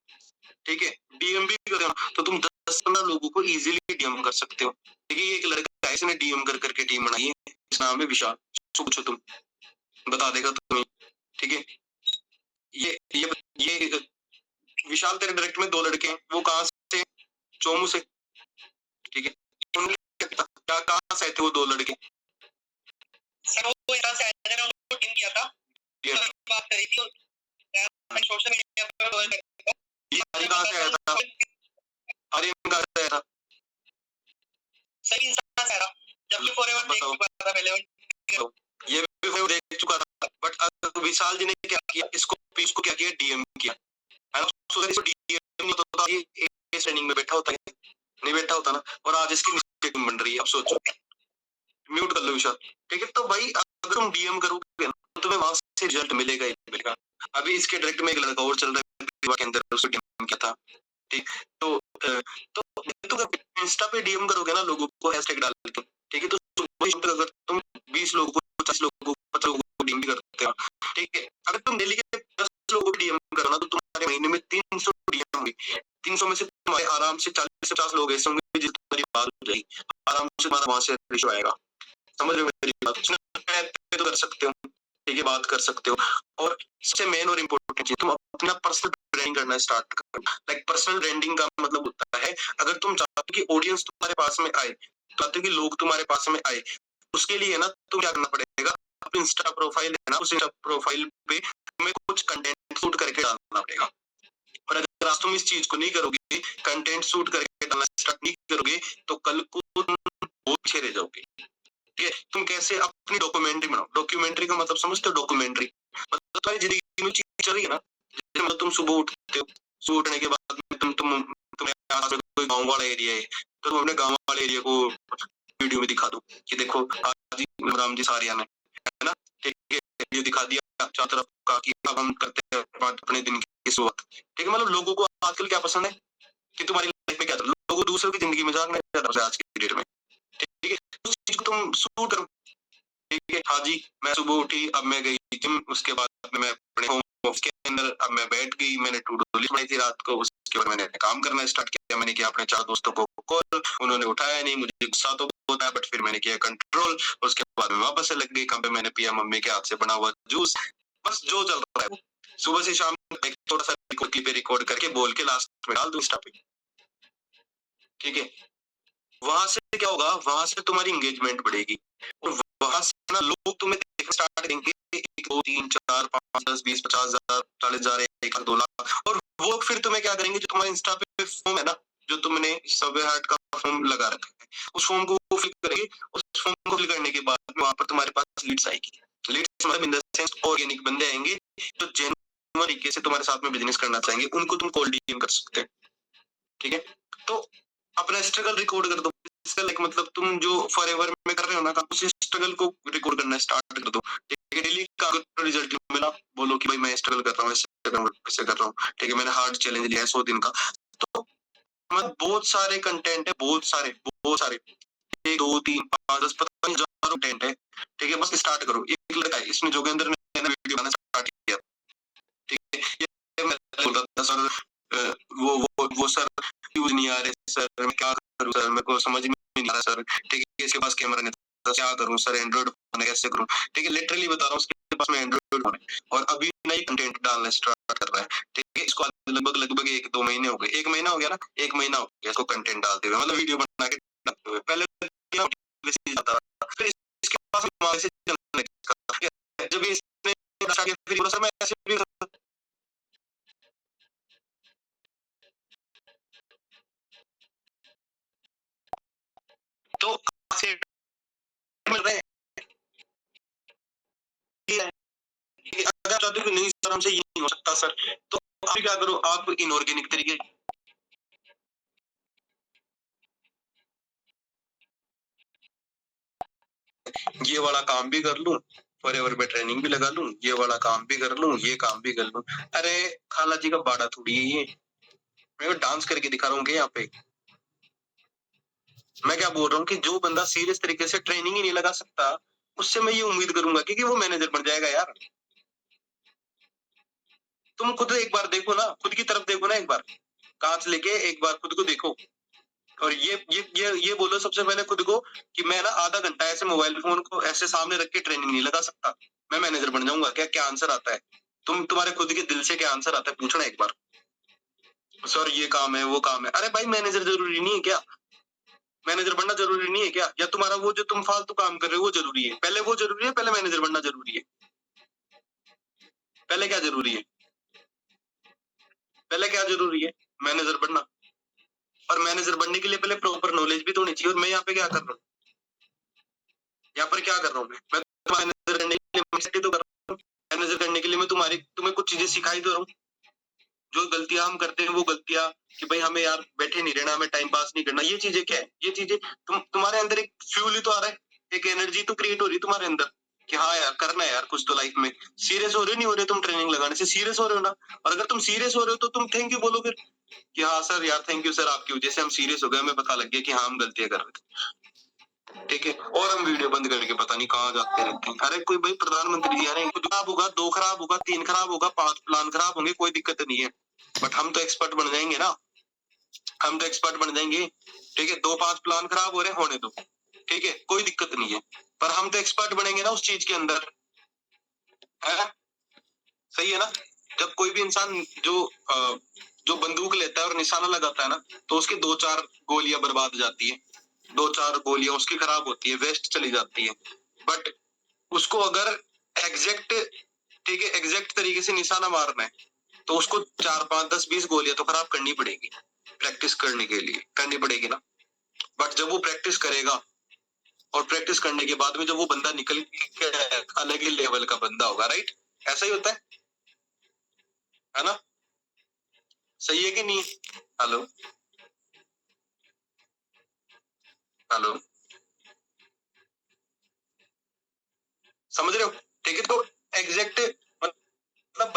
ठीक है, डीएम भी कर रहे हो, तो तुम 10-15 लोगों को इजीली डीएम कर सकते हो, ठीक है, ये एक लड़का है, इसने डीएम कर करके टीम बनाई है, इसका नाम है विशाल, पूछो तुम बता देगा तुम्हें, ठीक है, ये विशाल तेरे डायरेक्ट में दो लड़के हैं, वो कहाँ से, चोमू से, ठीक है, क्या कहाँ से थे वो दो लड़के, सर वो इधर से आए थे, मैं उनको टीम किया था, बात करी थी, मैं सोशल मीडिया पर ये हरी कहाँ से आया था, हरी कहाँ से आया था, सही इंसान से आया, जब फॉरएवर देख चुका था पहले, ये भी फॉरएवर देख चुका था, बट विशाल जी ने क्या किया, इसको क्या किया, डीएम किया, है ना, सो इसको डीएम नहीं होता, ये ट्रेनिंग में बैठा होता है, नहीं बैठा होता ना, और आज इसकी मीटिंग बन रही है, अब सोचो, म्यूट कर लो विशाल, ठीक है, तो भाई अगर तुम डीएम करोगे ना, तो तुम्हें वहां से रिजल्ट मिलेगा ही मिलेगा। अभी इसके डायरेक्ट में एक लड़का और चल रहा है के अंदर, उसको डीएम किया था, ठीक, तो इंस्टा पे डीएम करोगे ना लोगों को हैशटैग डाल के, ठीक है, तो अगर तुम 20 लोगों को, 50 लोगों को, 50 लोगों को डीएम करते हो, ठीक है, अगर तुम डेली के 10 लोगों को डीएम करो ना, तो तुम्हारे महीने में 300 डीएम होंगे, 300 में से तुम्हारे आराम से 40 से 50 लोग ऐसे होंगे जिस तुम्हारी बात हो जाएगी, आराम से तुम्हारा वहां से रेशो आएगा, समझ रहे हो मेरी बात, तो कर सकते हो, ठीक है, बात कर सकते हो, और सबसे मेन और इम्पोर्टेंट चीज, तुम अपना पर्सनल ब्रांडिंग करना स्टार्ट करो, लाइक पर्सनल ब्रांडिंग का मतलब होता है, अगर तुम चाहते हो कि ऑडियंस तुम्हारे पास में आए, चाहते हो कि लोग तुम्हारे पास में आए, उसके लिए ना तुम क्या करना पड़ेगा, अपनी इंस्टा प्रोफाइल है ना, उस इंस्टा प्रोफाइल पे तुम्हें कुछ कंटेंट शूट करके डालना पड़ेगा, और अगर आज तुम इस चीज को नहीं करोगे, कंटेंट शूट करके डालना स्टार्ट नहीं करोगे, तो कल को तुम बहुत पीछे रह जाओगे, ठीक है, तुम कैसे अपनी डॉक्यूमेंट्री बनाओ, डॉक्यूमेंट्री का मतलब समझते हो, डॉक्यूमेंट्री मतलब तुम्हारी जिंदगी में चीज चल रही है ना, जैसे मतलब तुम सुबह उठते हो, सुबह उठने के बाद तुम्हें कोई गांव वाला एरिया है, तो तुम अपने गांव वाले एरिया को वीडियो में दिखा दो कि देखो आज राम जी सारिया ने, है ना, ठीक है, वीडियो दिखा दिया चारों तरफ का कि अब हम करते हैं अपने दिन की शुरुआत, ठीक है, मतलब लोगों को आजकल क्या पसंद है कि तुम्हारी लाइफ में क्या चल रहा है, लोगों को दूसरों की जिंदगी में झांकना है आज की डेट में, ठीक है, उस चीज को तुम शूट करो, ठीक है, हाँ जी मैं सुबह उठी, अब मैं गई जिम, उसके बाद मैं अपने होम ऑफिस के अंदर अब मैं बैठ गई, मैंने टू डू लिस्ट बनाई थी रात को, उसके बाद मैंने काम करना स्टार्ट किया। मैंने किया अपने 4 दोस्तों को कॉल, उन्होंने उठाया नहीं, मुझे गुस्सा तो होता है, बट फिर मैंने किया कंट्रोल। उसके बाद मैं वापस से लग गई काम पे, मैंने पिया मम्मी के हाथ से बना हुआ जूस। बस जो चल रहा है वो सुबह से शाम तक थोड़ा सा रिकॉर्ड करके बोल के लास्ट में डाल दूं इंस्टा पे, ठीक है। वहां से क्या होगा, वहां से तुम्हारी एंगेजमेंट बढ़ेगी और वहां से ना लोग तुम्हें देखना स्टार्ट करेंगे। 1 2 3 4 5 10 20 50 हजार 40 हजार 1 2 लाख, और वो फिर तुम्हें क्या करेंगे, जो तुम्हारे इंस्टा पे फॉर्म है ना, जो तुमने सबवे हार्ट का फॉर्म लगा रखा है, उस फॉर्म को फिल करेंगे। उस फॉर्म को फिल करने के बाद वहां पर तुम्हारे पास लीड्स आएगी। लीड्स मतलब इन द सेंस ऑर्गेनिक बंदे आएंगे जो जेन्युइन तरीके से तुम्हारे साथ में बिजनेस करना चाहेंगे, उनको तुम कॉल डीएम कर सकते हैं, ठीक है। तो अपना स्ट्रगल रिकॉर्ड कर दो। लाइक मतलब तुम जो फॉरएवर में कर रहे हो ना काम, उस स्ट्रगल को रिकॉर्ड करना स्टार्ट कर दो, ठीक है। डेली का रिजल्ट मिला, बोलो कि भाई मैं स्ट्रगल कर रहा हूँ, ऐसे कर रहा हूँ, ठीक है। मैंने हार्ड चैलेंज लिया है 100 दिन का। तो मतलब बहुत सारे कंटेंट है, बहुत सारे 1 2 3 5 10 पता नहीं हजारों कंटेंट है, ठीक है। बस स्टार्ट करो। एक लड़का है इसमें जोगेंद्र ने वीडियो बनाना स्टार्ट किया, ठीक है। ये मैं बोल रहा था सर वो सर यूज नहीं आ रहे सर, मैं क्या करूं सर, मेरे को समझ में नहीं आ रहा सर, ठीक है। इसके पास कैमरा नहीं था, क्या करूं सर, एंड्रॉइड फोन है कैसे करूं, ठीक है। लिटरली बता रहा हूँ, उसके पास में एंड्रॉइड फोन है और अभी नई कंटेंट डालना स्टार्ट कर रहा है, ठीक है। इसको लगभग 1 2 महीने हो गए, 1 महीना हो गया ना, 1 महीना हो गया इसको कंटेंट डालते हुए, मतलब वीडियो बना के डालते हुए। पहले फिर इसके पास मैसेज चलने लगा, जब इसने फिर सर मैं ऐसे भी तो मिल रहे हैं। अगर चाहते हो कि नहीं सर हमसे ये नहीं हो सकता सर, तो आप क्या करो, आप इनऑर्गेनिक तरीके ये वाला काम भी कर लूं, फॉरएवर में ट्रेनिंग भी लगा लूं, ये वाला काम भी कर लूं, ये काम भी कर लूं। अरे खाला जी का बाड़ा थोड़ी है ये, मैं डांस करके दिखा रहा हूँ यहाँ पे। मैं क्या बोल रहा हूँ कि जो बंदा सीरियस तरीके से ट्रेनिंग ही नहीं लगा सकता, उससे मैं ये उम्मीद करूंगा कि वो मैनेजर बन जाएगा यार। तुम खुद एक बार देखो ना, खुद की तरफ देखो ना, एक बार कांच लेके एक बार खुद को देखो और ये बोलो सबसे पहले खुद को कि मैं ना आधा घंटा ऐसे मोबाइल फोन को ऐसे सामने रख के ट्रेनिंग नहीं लगा सकता, मैं मैनेजर बन जाऊंगा क्या? क्या आंसर आता है? तुम्हारे खुद के दिल से क्या आंसर आता है, पूछना एक बार। सर ये काम है, वो काम है। अरे भाई मैनेजर जरूरी नहीं है क्या? मैनेजर बनना जरूरी नहीं है क्या? या तुम्हारा वो जो तुम फालतू काम कर रहे हो वो जरूरी है? पहले वो जरूरी है, पहले मैनेजर बनना जरूरी है? पहले क्या जरूरी है? पहले क्या जरूरी है? मैनेजर बनना। और मैनेजर बनने के लिए पहले प्रॉपर नॉलेज भी तो होनी चाहिए। और मैं यहाँ पे क्या कर रहा हूँ, यहाँ पर क्या कर रहा हूँ, मैं मैनेजर करने के लिए तो कर रहा हूँ। मैनेजर करने के लिए मैं तुम्हें कुछ चीजें सिखाई दे रहा हूँ। जो गलतियां हम करते हैं वो गलतियां, कि भाई हमें यार बैठे नहीं रहना, हमें टाइम पास नहीं करना, ये चीजें क्या है? ये चीजें तुम्हारे अंदर एक फ्यूल ही तो आ रहा है, एक एनर्जी तो क्रिएट हो रही है तुम्हारे अंदर कि हाँ यार करना है यार कुछ तो लाइफ में। सीरियस हो रहे नहीं हो रहे तुम? ट्रेनिंग लगाने से सीरियस हो रहे हो ना? और अगर तुम सीरियस हो रहे हो तो तुम थैंक यू बोलो फिर कि हाँ सर यार थैंक यू सर, आपकी वजह से हम सीरियस हो गए, हमें पता लग गया कि हाँ हम गलतियां कर रहे थे, ठीक है। और हम वीडियो बंद करके पता नहीं कहाँ जाते रहते हैं। अरे कोई भाई प्रधानमंत्री जी आ रहे हैं, कुछ खराब होगा, 2 खराब होगा, 3 खराब होगा, 5 प्लान खराब होंगे, कोई दिक्कत नहीं है, बट हम तो एक्सपर्ट बन जाएंगे ना, हम तो एक्सपर्ट बन जाएंगे, ठीक है। 2 5 प्लान खराब हो रहे होने दो, ठीक है, कोई दिक्कत नहीं है, पर हम तो एक्सपर्ट बनेंगे ना उस चीज के अंदर, है सही है ना? जब कोई भी इंसान जो बंदूक लेता है और निशाना लगाता है ना, तो उसकी 2 4 गोलियां बर्बाद हो जाती है, 2 4 गोलियां उसकी खराब होती है, वेस्ट चली जाती है। बट उसको अगर एग्जैक्ट, ठीक है, एग्जैक्ट तरीके से निशाना मारना है तो उसको 4 5 10 20 गोलियां तो खराब करनी पड़ेगी, प्रैक्टिस करने के लिए करनी पड़ेगी ना। बट जब वो प्रैक्टिस करेगा और प्रैक्टिस करने के बाद में जब वो बंदा निकल के अलग ही लेवल का बंदा होगा, राइट? ऐसा ही होता है ना? सही है कि नहीं? हेलो हेलो, समझ रहे हो? ठीक है, तो एग्जैक्ट मतलब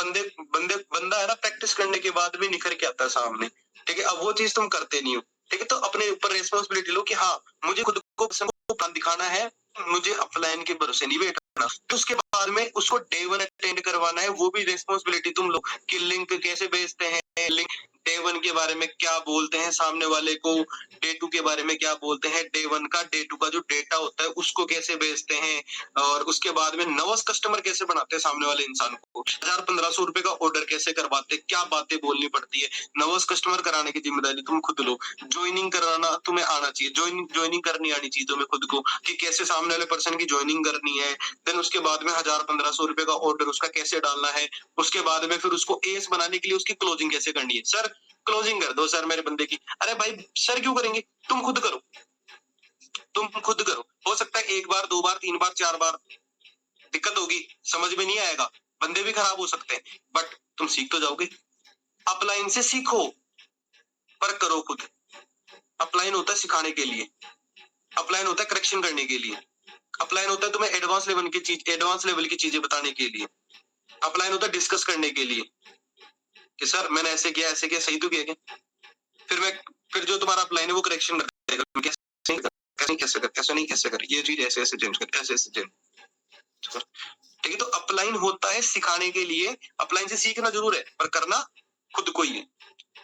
बंदा है ना, प्रैक्टिस करने के बाद भी निखर के आता है सामने, ठीक है। अब वो चीज तुम करते नहीं हो, ठीक है, तो अपने ऊपर रिस्पॉन्सिबिलिटी लो कि हाँ मुझे खुद को दिखाना है, मुझे ऑफलाइन के भरोसे नहीं बैठना। तो उसके बाद बाद में उसको डे 1 अटेंड करवाना है, वो भी रिस्पॉन्सिबिलिटी तुम लो कि लिंक कैसे भेजते हैं, लिंक डे 1 के बारे में क्या बोलते हैं सामने वाले को, डे 2 के बारे में क्या बोलते हैं, डे 1 का डे 2 का जो डेटा होता है उसको कैसे भेजते हैं, और उसके बाद में नर्वस कस्टमर कैसे बनाते हैं सामने वाले इंसान को, 1000-1500 रुपए का ऑर्डर कैसे करवाते, क्या बातें बोलनी पड़ती है। नर्वस कस्टमर कराने की जिम्मेदारी तुम खुद लो। ज्वाइनिंग कराना तुम्हें आना चाहिए, ज्वाइनिंग करनी आनी चाहिए तुम्हें खुद को कि कैसे सामने वाले पर्सन की ज्वाइनिंग करनी है। देन उसके बाद में 1000-1500 रुपए का ऑर्डर उसका कैसे डालना है, उसके बाद में फिर उसको एस बनाने के लिए उसकी क्लोजिंग कैसे करनी है। सर क्लोजिंग कर दो सर मेरे बंदे की। अरे भाई सर क्यों करेंगे, तुम खुद करो, तुम खुद करो। हो सकता है 1 बार 2 बार 3 बार 4 बार दिक्कत होगी, समझ में नहीं आएगा, बंदे भी खराब हो सकते हैं, बट तुम सीख तो जाओगे। अपलाइन से सीखो पर करो खुद। अपलाइन होता है सिखाने के लिए, अपलाइन होता है करेक्शन करने के लिए, अपलाइन होता है तुम्हें एडवांस लेवल की चीजें बताने के लिए, अपलाइन होता है डिस्कस करने के लिए कि सर मैंने ऐसे किया सही तो किया क्या, फिर जो तुम्हारा अपलाइन है वो करेक्शन कर देगा, कैसे नहीं कैसे कर, ये चीज ऐसे चेंज कर, ऐसे चेंज। ठीक है, तो अपलाइन होता है सिखाने के लिए, अपलाइन से सीखना जरूर है पर करना खुद को ही है।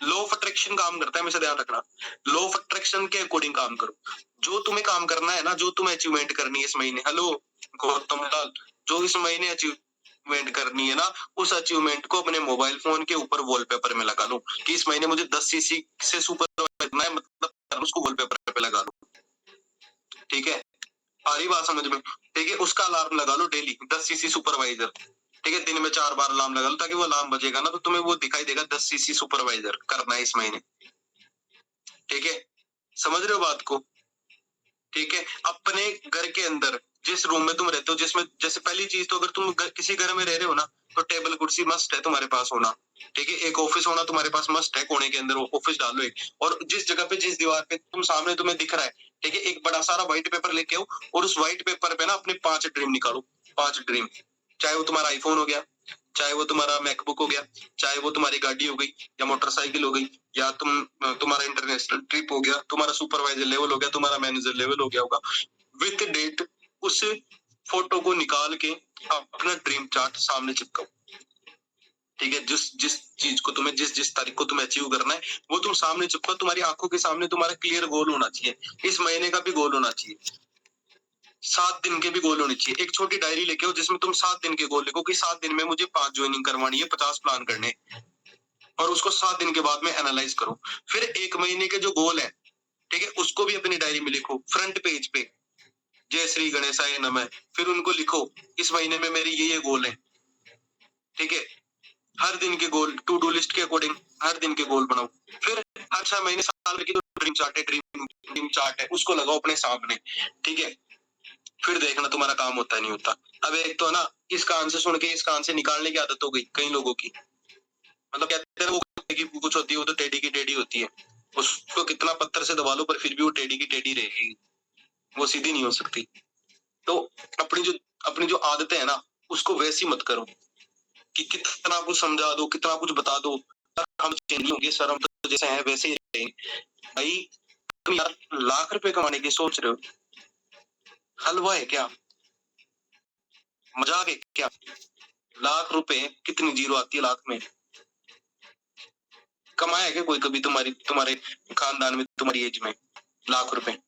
लॉ ऑफ अट्रैक्शन काम करता है, हमेशा ध्यान रखना, लॉ ऑफ अट्रैक्शन के अकॉर्डिंग काम करो। जो तुम्हें काम करना है ना, जो तुम्हें अचीवमेंट करनी है इस महीने, हेलो गौतम लाल, जो इस महीने अचीवमेंट करनी है ना, उस अचीवमेंट को अपने मोबाइल फोन के ऊपर वॉलपेपर में लगा लो कि इस महीने मुझे 10 सीसी से सुपर करना है, मतलब उसको वॉलपेपर पे लगा लो। ठीक है, आ रही बात समझ में? ठीक है, उसका अलार्म लगा लो डेली 10 सीसी सुपरवाइजर। ठीक है, दिन में 4 बार अलार्म लगा लो ताकि वो अलार्म बजेगा ना तो तुम्हें वो दिखाई देगा 10 सीसी सुपरवाइजर करना है इस महीने। ठीक है, समझ रहे हो बात को? ठीक है, अपने घर के अंदर जिस रूम में तुम रहते हो, जिसमें जैसे पहली चीज तो अगर तुम किसी घर में रह रहे हो ना तो टेबल कुर्सी मस्ट है तुम्हारे पास होना। ठीक है, एक ऑफिस होना तुम्हारे पास मस्ट है, कोने के अंदर ऑफिस डालो एक, और जिस जगह पे जिस दीवार पे तुम सामने तुम्हें दिख रहा है, ठीक है, एक बड़ा सारा व्हाइट पेपर लेके आओ और उस व्हाइट पेपर पे ना अपने 5 ड्रीम निकालो, 5 ड्रीम, चाहे वो तुम्हारा आईफोन हो गया, चाहे वो तुम्हारा मैकबुक हो गया, चाहे वो तुम्हारी गाड़ी हो गई या मोटरसाइकिल हो गई, या तुम्हारा इंटरनेशनल ट्रिप हो गया, तुम्हारा सुपरवाइजर लेवल हो गया, तुम्हारा मैनेजर लेवल हो गया होगा, विथ डेट उस फोटो को निकाल के अपना ड्रीम चार्ट सामने चिपकाओ। ठीक है, जिस जिस चीज को तुम्हें जिस तारीख को तुम्हें अचीव करना है वो तुम सामने चिपकाओ, तुम्हारी आंखों के सामने तुम्हारा क्लियर गोल होना चाहिए, इस महीने का भी गोल होना चाहिए, 7 दिन के भी गोल होने चाहिए। एक छोटी डायरी लेके आओ जिसमें तुम 7 दिन के गोल लिखो कि 7 दिन में मुझे 5 ज्वाइनिंग करवानी है, 50 प्लान करने, और उसको 7 दिन के बाद में एनालाइज करो। फिर 1 महीने के जो गोल है, ठीक है, उसको भी अपनी डायरी में लिखो फ्रंट पेज पे, जय श्री गणेशाय नमः, फिर उनको लिखो इस महीने में मेरे ये गोल है। ठीक है, हर दिन के गोल टू डू लिस्ट के अकॉर्डिंग हर दिन के गोल बनाओ। फिर हर 6 महीने साल की जो ड्रीम चार्ट है, ड्रीम चार्ट है उसको लगाओ अपने सामने। ठीक है, फिर देखना तुम्हारा काम होता है नहीं होता। अब एक तो ना इस कान से सुन के इस कान से निकालने की आदत हो गई कई लोगों की, मतलब कहते हैं वो कुछ होती है, वो तो टेढ़ी की टेढ़ी होती है, उसको कितना पत्थर से दबा लो पर फिर भी वो टेढ़ी की टेढ़ी रहेगी, वो सीधी नहीं हो सकती। तो अपनी जो आदतें है ना उसको वैसी मत करो कि कितना कुछ समझा दो, कितना कुछ बता दो, हम चेंज होंगे सर, हम तो जैसे हैं वैसे ही रहेंगे। भाई तुम यार लाख रुपए कमाने की सोच रहे हो, हलवा है क्या, मजाक है क्या? लाख रुपए कितनी जीरो आती है लाख में? कमाया है क्या कोई कभी तुम्हारे खानदान में तुम्हारी एज में लाख रुपए?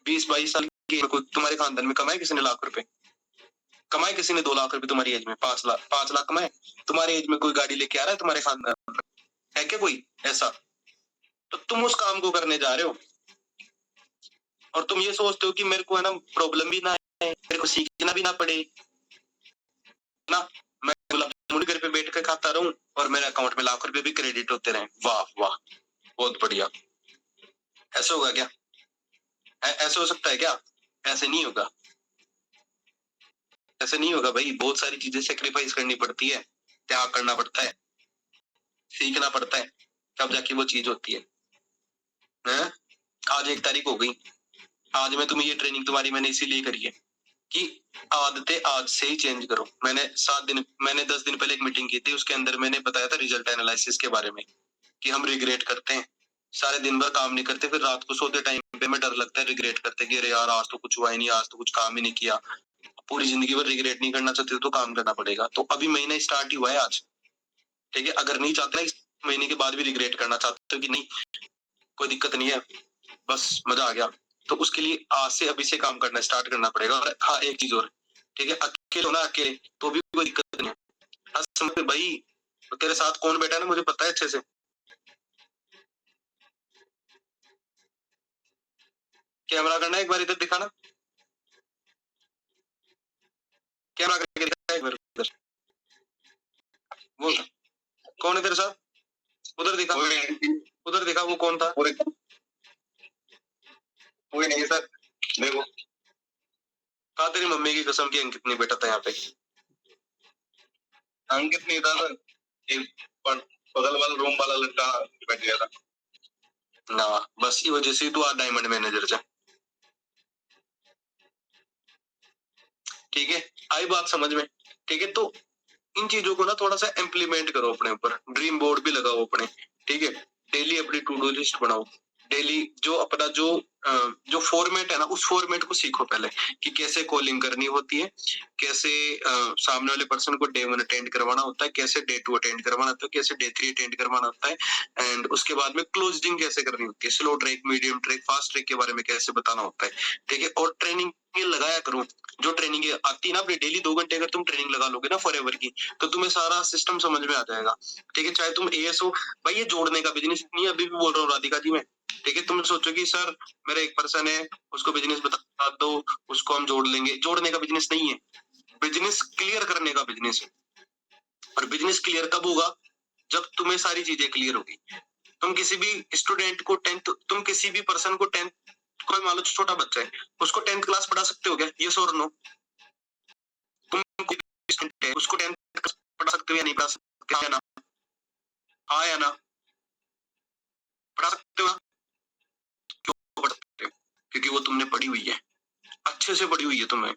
20-22 साल की कोई तुम्हारे खानदान में कमाए किसी ने लाख रुपए? कमाए किसी ने 2 लाख रुपए तुम्हारी एज में? 5 लाख कमाए? तुम्हारी एज में कोई गाड़ी लेके आ रहा है तुम्हारे खानदान में? है क्या कोई ऐसा? तो तुम उस काम को करने जा रहे हो और तुम ये सोचते हो कि मेरे को है ना प्रॉब्लम भी ना है, मेरे को सीखना भी ना पड़े ना, मैं गुलाब जामुन घर पे बैठ कर खाता रहूं और मेरे अकाउंट में लाख रुपए भी क्रेडिट होते रहे। वाह वाह, बहुत बढ़िया। ऐसे होगा क्या? ऐसे हो सकता है क्या? ऐसे नहीं होगा, ऐसे नहीं होगा भाई। बहुत सारी चीजें सेक्रीफाइस करनी पड़ती है, त्याग करना पड़ता है, सीखना पड़ता है, तब जाके वो चीज होती है। आज 1 तारीख हो गई, आज मैं तुम्हें ये ट्रेनिंग तुम्हारी मैंने इसीलिए करी है कि आदतें आज से ही चेंज करो। मैंने 10 दिन पहले एक मीटिंग की थी, उसके अंदर मैंने बताया था रिजल्ट एनालिसिस के बारे में कि हम रिग्रेट करते हैं, सारे दिन भर काम नहीं करते, फिर रात को सोते टाइम पे हमें डर लगता है, रिग्रेट करते हैं कि अरे यार आज तो कुछ हुआ ही नहीं, आज तो कुछ काम ही नहीं किया। पूरी जिंदगी भर रिग्रेट नहीं करना चाहते तो काम करना पड़ेगा। तो अभी महीना स्टार्ट ही हुआ है आज, ठीक है। अगर नहीं चाहते इस महीने के बाद भी रिग्रेट करना चाहते हो कि नहीं कोई दिक्कत नहीं है, बस मजा आ गया, तो उसके लिए आज से अभी से काम करना स्टार्ट करना पड़ेगा। और हाँ एक चीज और, ठीक है, अकेले हो ना अकेले तो भी कोई दिक्कत नहीं है। हाँ, समझ भाई, तेरे साथ कौन बैठा है ना मुझे पता है अच्छे से। कैमरा करना एक बार इधर दिखाना, कैमरा करके दिखा एक बार इधर। वो कौन है तेरे साथ? उधर दिखा, उधर दिखा, वो कौन था? कोई नहीं सर, देखो कहा तेरी मम्मी की कसम की अंकित नहीं बैठा था यहाँ पे। अंकित नहीं था सर, बगल वाला रूम वाला लड़का बैठ गया था ना, बस ये वजह से तू आज डायमंड मैनेजर जा, ठीक है। आई बात समझ में, ठीक है। तो इन चीजों को ना थोड़ा सा इम्प्लीमेंट करो अपने ऊपर, ड्रीम बोर्ड भी लगाओ अपने, ठीक है। डेली अपनी टू डू लिस्ट बनाओ, डेली जो अपना जो फॉर्मेट है ना उस फॉर्मेट को सीखो पहले, कि कैसे कॉलिंग करनी होती है, कैसे सामने वाले पर्सन को डे 1 अटेंड करवाना होता है, कैसे डे 2 अटेंड करवाना होता है, कैसे डे 3 अटेंड करवाना होता है, एंड उसके बाद में क्लोजिंग कैसे करनी होती है, slow track, medium track, fast track के बारे में कैसे बताना होता है, ठीक है। और ट्रेनिंग लगाया करो, जो ट्रेनिंग आती है ना, अपनी डेली 2 घंटे अगर तुम ट्रेनिंग लगा लोगे ना फॉरएवर की, तो तुम्हें सारा सिस्टम समझ में आ जाएगा, ठीक है। चाहे तुम एएस हो, भाई ये जोड़ने का बिजनेस नहीं है, अभी भी बोल रहा हूँ राधिका जी मैं, ठीक है। तुम सोचो कि सर मेरा एक पर्सन है, उसको बिजनेस बता दो, उसको हम जोड़ लेंगे, जोड़ने का बिजनेस नहीं है, बिजनेस क्लियर करने का बिजनेस है। और बिजनेस क्लियर कब होगा? जब तुम्हें सारी चीजें क्लियर होगी। तुम किसी भी स्टूडेंट को तुम किसी भी पर्सन को कोई मान लो छोटा बच्चा है, उसको 10th क्लास पढ़ा सकते हो क्या? यस और नो? तुम कोई स्टूडेंट है, उसको 10th क्लास पढ़ा सकते हो या नहीं पढ़ा सकते? हाँ या ना? हाँ या ना? पढ़ा सकते हो ना? क्यों पढ़ सकते हो? क्योंकि वो तुमने पढ़ी हुई है, अच्छे से पढ़ी हुई है तुम्हें।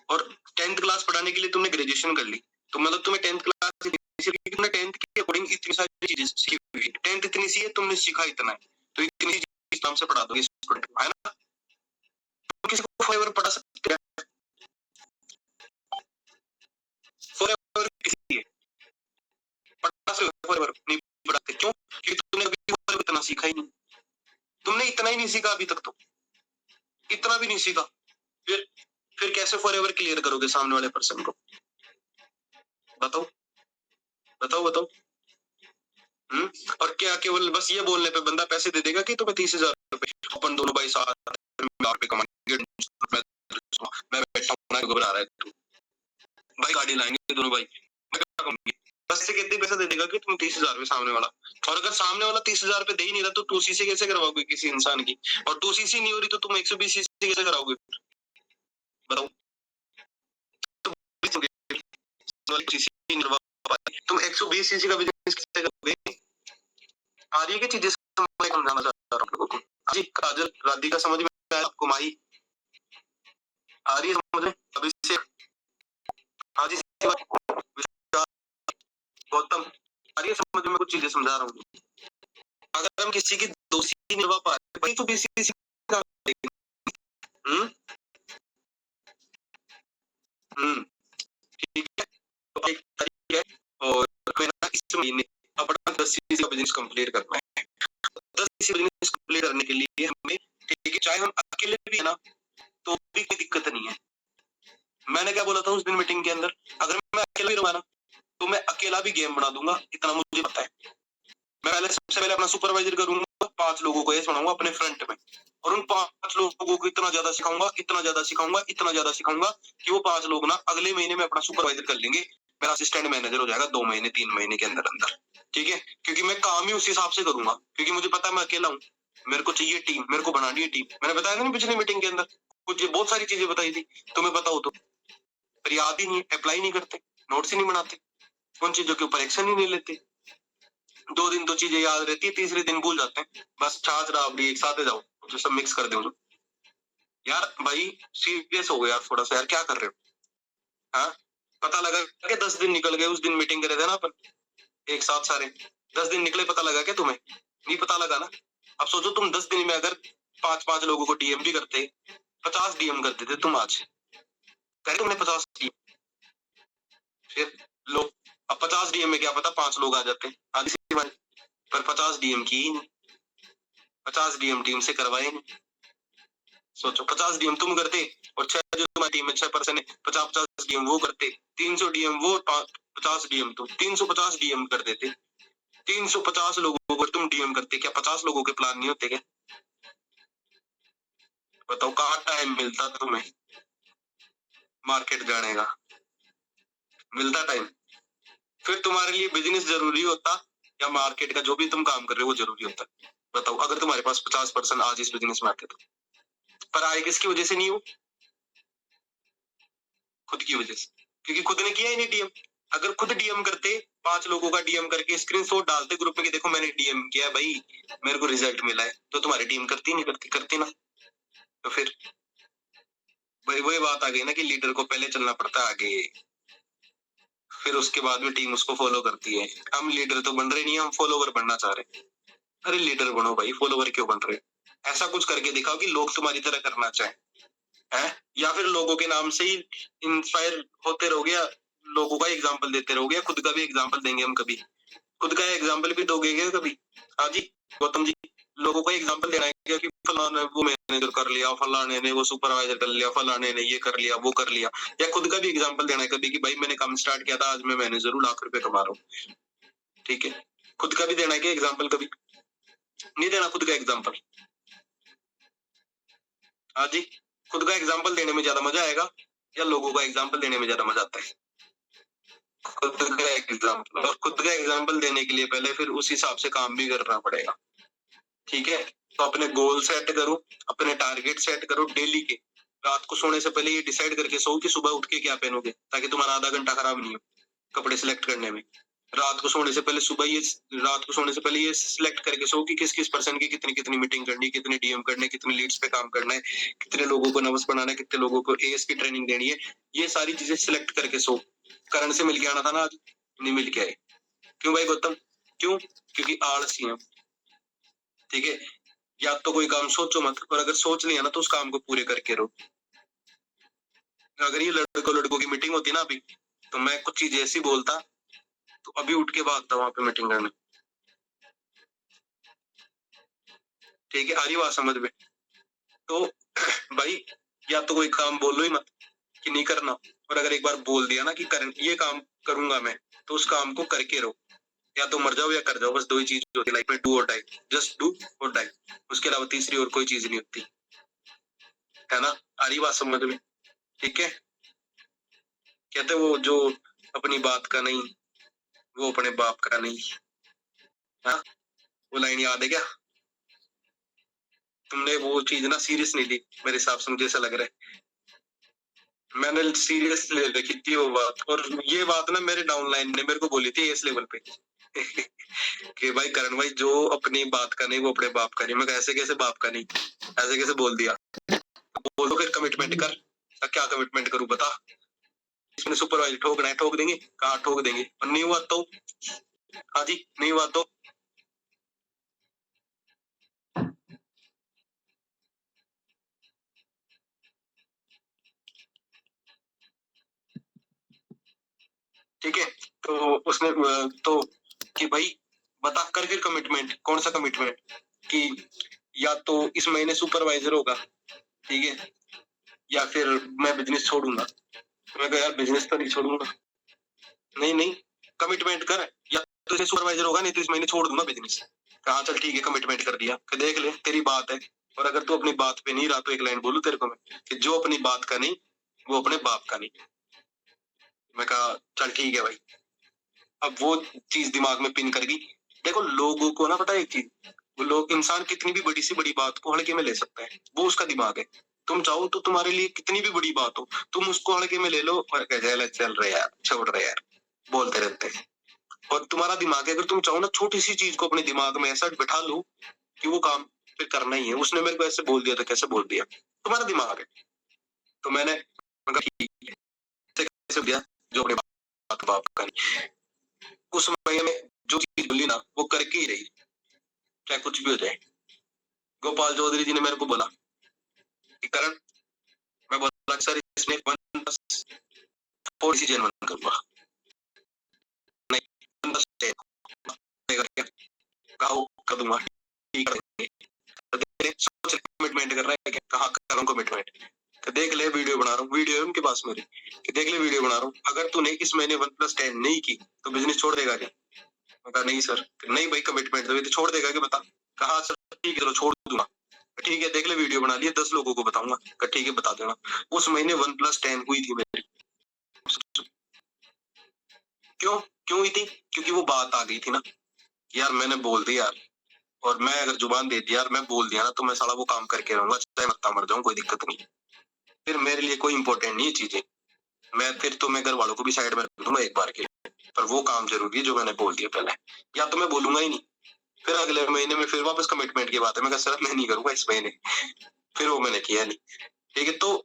और 10th क्लास पढ़ाने के लिए तुमने ग्रेजुएशन कर ली, तो मतलब तुम्हें 10th क्लास तुमने 10th के अकॉर्डिंग इतनी सारी चीजें सीखी हुई है। 10th इतनी सी है, तुमने सीखा इतना है, तो इतनी चीज हम से पढ़ा दोगे स्टूडेंट को, है ना? तुम किसी को फॉरएवर पढ़ा सकते हैं, फॉरएवर किसी है पढ़ा सकते हो, फॉरएवर नहीं पढ़ाते, क्यों? क्योंकि तुमने अभी फॉरएवर इतना सीखा ही नहीं, तुमने इतना ही नहीं सीखा अभी तक, तो इतना भी नहीं सीखा, फिर फिर कैसे फॉरएवर क्लियर करोगे सामने वाले पर्सन को? बताओ बताओ बताओ। और क्या केवल बस ये बोलने पे बंदा पैसे दे देगा कि तुम्हें 30,000 रुपए अपन दोनों भाई साथ रुपए कमाएंगे, मैं बैठा हूँ घबरा रहा है तू, भाई गाड़ी लाएंगे दोनों भाई, मैं क्या कहूँगी? बस से कितने पैसा दे देगा कि तुम 30,000 रुपए सामने वाला, और अगर सामने वाला 30,000 रुपए दे ही नहीं रहा तो 2cc कैसे करवाओगे किसी इंसान की? और 2cc नहीं हो रही तो तुम 120cc कैसे कराओगे? बताओ। तुम 120cc का बिजनेस कैसे करोगे? आ रही है क्या चीजें समझाना चाहता हूँ लोगों को? जी काजल राधिका समझ में आया आपको? माही आ रही है समझ में? अभिषेक, हाँ जी, गौतम आ रही है समझ में? कुछ चीजें समझा रहा हूँ। अगर हम किसी की दोस्ती निभा पा रहे तो किसी ठीक है, तो एक तरीका है, और इस महीने अपना 10cc का बिजनेस कंप्लीट करना है। 10cc बिजनेस कंप्लीट करने के लिए हमें, ठीक है, चाहे हम अकेले भी है ना तो भी कोई दिक्कत नहीं है। मैंने क्या बोला था उस दिन मीटिंग के अंदर? अगर मैं अकेला भी रहूंगा ना तो मैं अकेला भी गेम बना दूंगा, इतना मुझे पता है। मैं पहले सबसे पहले अपना सुपरवाइजर करूंगा, 5 लोगों को ये सुनाऊंगा अपने फ्रंट में, और उन 5 लोगों को इतना ज्यादा सिखाऊंगा, इतना ज्यादा सिखाऊंगा, इतना ज्यादा सिखाऊंगा कि वो 5 लोग ना अगले महीने में अपना सुपरवाइजर कर लेंगे, मेरा असिस्टेंट मैनेजर हो जाएगा 2 महीने 3 महीने के अंदर अंदर, ठीक है। क्योंकि मैं काम ही उस हिसाब से करूंगा, क्योंकि मुझे पता है मैं अकेला हूँ, मेरे को चाहिए टीम, मेरे को बनानी है टीम। मैंने बताया ना पिछली मीटिंग के अंदर, कुछ बहुत सारी चीजें बताई थी, तुम्हें पता हो तो, पर याद ही नहीं, अप्लाई नहीं करते, नोट्स ही नहीं बनाते, उन चीजों के ऊपर एक्शन ही नहीं लेते। 2 दिन तो चीजें याद रहती है, तीसरे दिन भूल जाते हैं, बस छाछ राबड़ी एक साथ जाओ जो सब मिक्स कर दो। यार भाई सीरियस हो गए यार थोड़ा सा, यार क्या कर रहे हो? हाँ, पता लगा कि 10 दिन निकल गए, उस दिन मीटिंग करे थे ना अपन एक साथ सारे, 10 दिन निकले, पता लगा क्या तुम्हें? नहीं पता लगा ना। अब सोचो तुम 10 दिन में अगर 5-5 लोगों को डीएम भी करते, 50 डीएम कर देते तुम आज, करे तुमने 50 डीएम, फिर लो अब 50 डीएम में क्या पता 5 लोग आ जाते हैं, आधी सी बात। पर 50 डीएम की 50 डीएम टीम से करवाए नहीं। सोचो 50 डीएम तुम करते और 6 जो तुम्हारी टीम में 6 पर्सन है, 50 डीएम वो करते, 300 डीएम वो, 50 डीएम तुम, 350 डीएम कर देते। 350 लोगों को तुम डीएम करते, क्या 50 लोगों के प्लान नहीं होते क्या? बताओ कहाँ टाइम मिलता तुम्हें मार्केट जाने का? मिलता टाइम? फिर तुम्हारे लिए बिजनेस जरूरी होता या मार्केट का जो भी तुम काम कर रहे हो वो जरूरी होता? बताओ अगर तुम्हारे पास 50% आज इस बिजनेस में आते तो। पर आए किसकी वजह से नहीं हो? खुद की वजह से, क्योंकि खुद ने किया ही नहीं डीएम। अगर खुद डीएम करते, 5 लोगों का डीएम करके स्क्रीनशॉट डालते ग्रुप में कि देखो मैंने डीएम किया है भाई, मेरे को रिजल्ट मिला है, तो तुम्हारी टीम करती नहीं, करती ना। तो फिर वही बात आ गई ना कि लीडर को पहले चलना पड़ता है आगे, फिर उसके बाद में टीम उसको फॉलो करती है। हम लीडर तो बन रहे नहीं, हम फॉलोवर बनना चाह रहे। अरे लीडर बनो भाई, फॉलोवर क्यों बन रहे? ऐसा कुछ करके दिखाओ कि लोग तुम्हारी तरह करना चाहें, है? या फिर लोगों के नाम से ही इंस्पायर होते रहोगे, या लोगों का एग्जाम्पल देते रहोगे, या खुद का भी एग्जाम्पल देंगे हम कभी? खुद का एग्जाम्पल भी दोगे क्या कभी? हाँ जी गौतम जी, लोगों को एग्जाम्पल देना है कि फलाने वो मैनेजर कर लिया, फलाने ने वो सुपरवाइजर कर लिया, फलाने ने ये कर लिया वो कर लिया, या खुद का भी एग्जाम्पल देना है कभी कि भाई मैंने काम स्टार्ट किया था, आज मैं मैनेजर हूँ, लाख रुपए कमा रहा हूँ। ठीक है, खुद का भी देना है क्या एग्जाम्पल? कभी नहीं देना खुद का एग्जाम्पल। हाँ जी, खुद का एग्जाम्पल देने में ज्यादा मजा आएगा या लोगों का एग्जाम्पल देने में ज्यादा मजा आता है? खुद का एग्जाम्पल। और खुद का एग्जाम्पल देने के लिए पहले फिर उस हिसाब से काम भी करना पड़ेगा। ठीक है, तो अपने गोल सेट करो, अपने टारगेट सेट करो डेली के। रात को सोने से पहले ये डिसाइड करके सो कि सुबह उठ के क्या पहनोगे, ताकि तुम्हारा आधा घंटा खराब नहीं हो कपड़े सिलेक्ट करने में। रात को सोने से पहले रात को सोने से पहले ये सिलेक्ट करके सो कि किस किस पर्सन की कितनी कितनी मीटिंग करनी, कितने डीएम करने, कितने लीड्स पे काम करना है, कितने लोगों को नर्वस बनाना है, कितने लोगों को एएस की ट्रेनिंग देनी है। ये सारी चीजें सिलेक्ट करके सो। करण से मिल के आना था ना आज, नहीं मिल के आए। क्यों भाई गौतम? क्यों? क्योंकि आलसी है। ठीक है, या तो कोई काम सोचो मत, और अगर सोच लिया ना तो उस काम को पूरे करके रहो। अगर ये लड़कों की मीटिंग होती ना अभी, तो मैं कुछ चीज ऐसी बोलता तो अभी उठ के भागता वहां पे मीटिंग करने। ठीक है, आ रही बात समझ में? तो भाई या तो कोई काम बोलो ही मत कि नहीं करना, और अगर एक बार बोल दिया ना कि ये काम करूंगा मैं, तो उस काम को करके रहो। या तो मर जाओ या कर जाओ, बस दो ही चीज होती है लाइफ में, डू और डाई। जस्ट डू और डाई, उसके अलावा तीसरी और कोई चीज नहीं होती, है ना? आ रही बात समझ में? ठीक है, कहते वो जो अपनी बात का नहीं वो अपने बाप का नहीं। हाँ, वो लाइन याद है क्या? तुमने वो चीज ना सीरियस नहीं ली मेरे हिसाब से, मुझे ऐसा लग रहा है। मैंने सीरियस ले रखी थी वो बात, और ये बात ना मेरे डाउनलाइन ने मेरे को बोली थी इस लेवल पे कि भाई करण भाई जो अपनी बात का नहीं वो अपने बाप का नहीं। मैं ऐसे कैसे बाप का नहीं, ऐसे कैसे बोल दिया? बोलो फिर कमिटमेंट कर। क्या कमिटमेंट करूं बता? इसमें सुपरवाइजर ठोकना है ठोक देंगे, कहाँ ठोक देंगे, और नहीं हुआ तो? हाँ जी, नहीं हुआ तो? ठीक है, तो उसने तो कि भाई बता कर फिर कमिटमेंट, कौन सा कमिटमेंट? कि या तो इस महीने सुपरवाइजर होगा, ठीक है, या फिर मैं बिजनेस छोड़ूंगा। मैं कहा यार बिजनेस तो नहीं छोड़ूंगा। नहीं नहीं, कमिटमेंट कर, या तो इसे सुपरवाइजर होगा, नहीं तो इस महीने छोड़ दूंगा बिजनेस। कहा चल ठीक है, कमिटमेंट कर दिया, देख ले तेरी बात है। और अगर तू अपनी बात पे नहीं रहा तो एक लाइन बोलू तेरे को मैं कि जो अपनी बात का नहीं वो अपने बाप का नहीं। मैं कहा चल ठीक है भाई। अब वो चीज दिमाग में पिन कर गई। देखो लोगों को ना पता है एक चीज, वो लोग, इंसान कितनी भी बड़ी सी बड़ी बात को हल्के में ले सकता है, वो उसका दिमाग है। तुम चाहो तो तुम्हारे लिए कितनी भी बड़ी बात हो, तुम उसको हल्के में ले लो और कह चल रहे यार, छोड़ रहे यार, बोलते रहते हैं। और तुम्हारा दिमाग है, अगर तुम चाहो ना छोटी सी चीज को अपने दिमाग में ऐसा बैठा लो कि वो काम फिर करना ही है। उसने मेरे को ऐसे बोल दिया तो कैसे बोल दिया, तुम्हारा दिमाग है। तो मैंने ठीक है, कैसे दिया जो अपने बाप का नहीं। उस महीने में जो चीज बोली ना वो करके ही रही, चाहे कुछ भी हो जाए। गोपाल चौधरी जी ने मेरे को बोला कि करण, मैं बोला सर इसमें थोड़ी सी जेन्युइन करूंगा, नहीं बस कर दूंगा, ठीक है। सोच कमिटमेंट कर रहा है कि कहाँ करूं कमिटमेंट, तो देख ले वीडियो बना रहा हूँ, वीडियो है उनके पास मेरी, कि देख ले वीडियो बना रहा हूँ, अगर तूने इस महीने OnePlus 10 नहीं की तो बिजनेस छोड़ देगा क्या? मैं कहा नहीं सर, नहीं भाई कमिटमेंट तो छोड़ देगा कि बता, कहा सर ठीक है चलो छोड़ दूंगा, ठीक है देख ले वीडियो बना लिया 10 लोगों को बताऊंगा, ठीक है बता देना। उस महीने OnePlus 10 हुई थी मेरी, क्यों क्यों हुई थी? क्योंकि वो बात आ गई थी ना यार, मैंने बोल दिया यार, और मैं अगर जुबान दे दी यार, मैं बोल दिया ना तो मैं साला वो काम करके रहूंगा, चाहे मरता मर जाऊं कोई दिक्कत नहीं, फिर मेरे लिए कोई इंपॉर्टेंट नहीं है चीजें, मैं फिर तो मैं घर वालों को भी साइड में रख दूंगा एक बार के लिए, पर वो काम जरूरी है जो मैंने बोल दिया पहले, या तो मैं बोलूंगा ही नहीं, फिर अगले महीने में फिर वापस कमिटमेंट की बात है, मैं कहा सर मैं नहीं करूंगा इस महीने, फिर वो मैंने किया नहीं, ठीक है। तो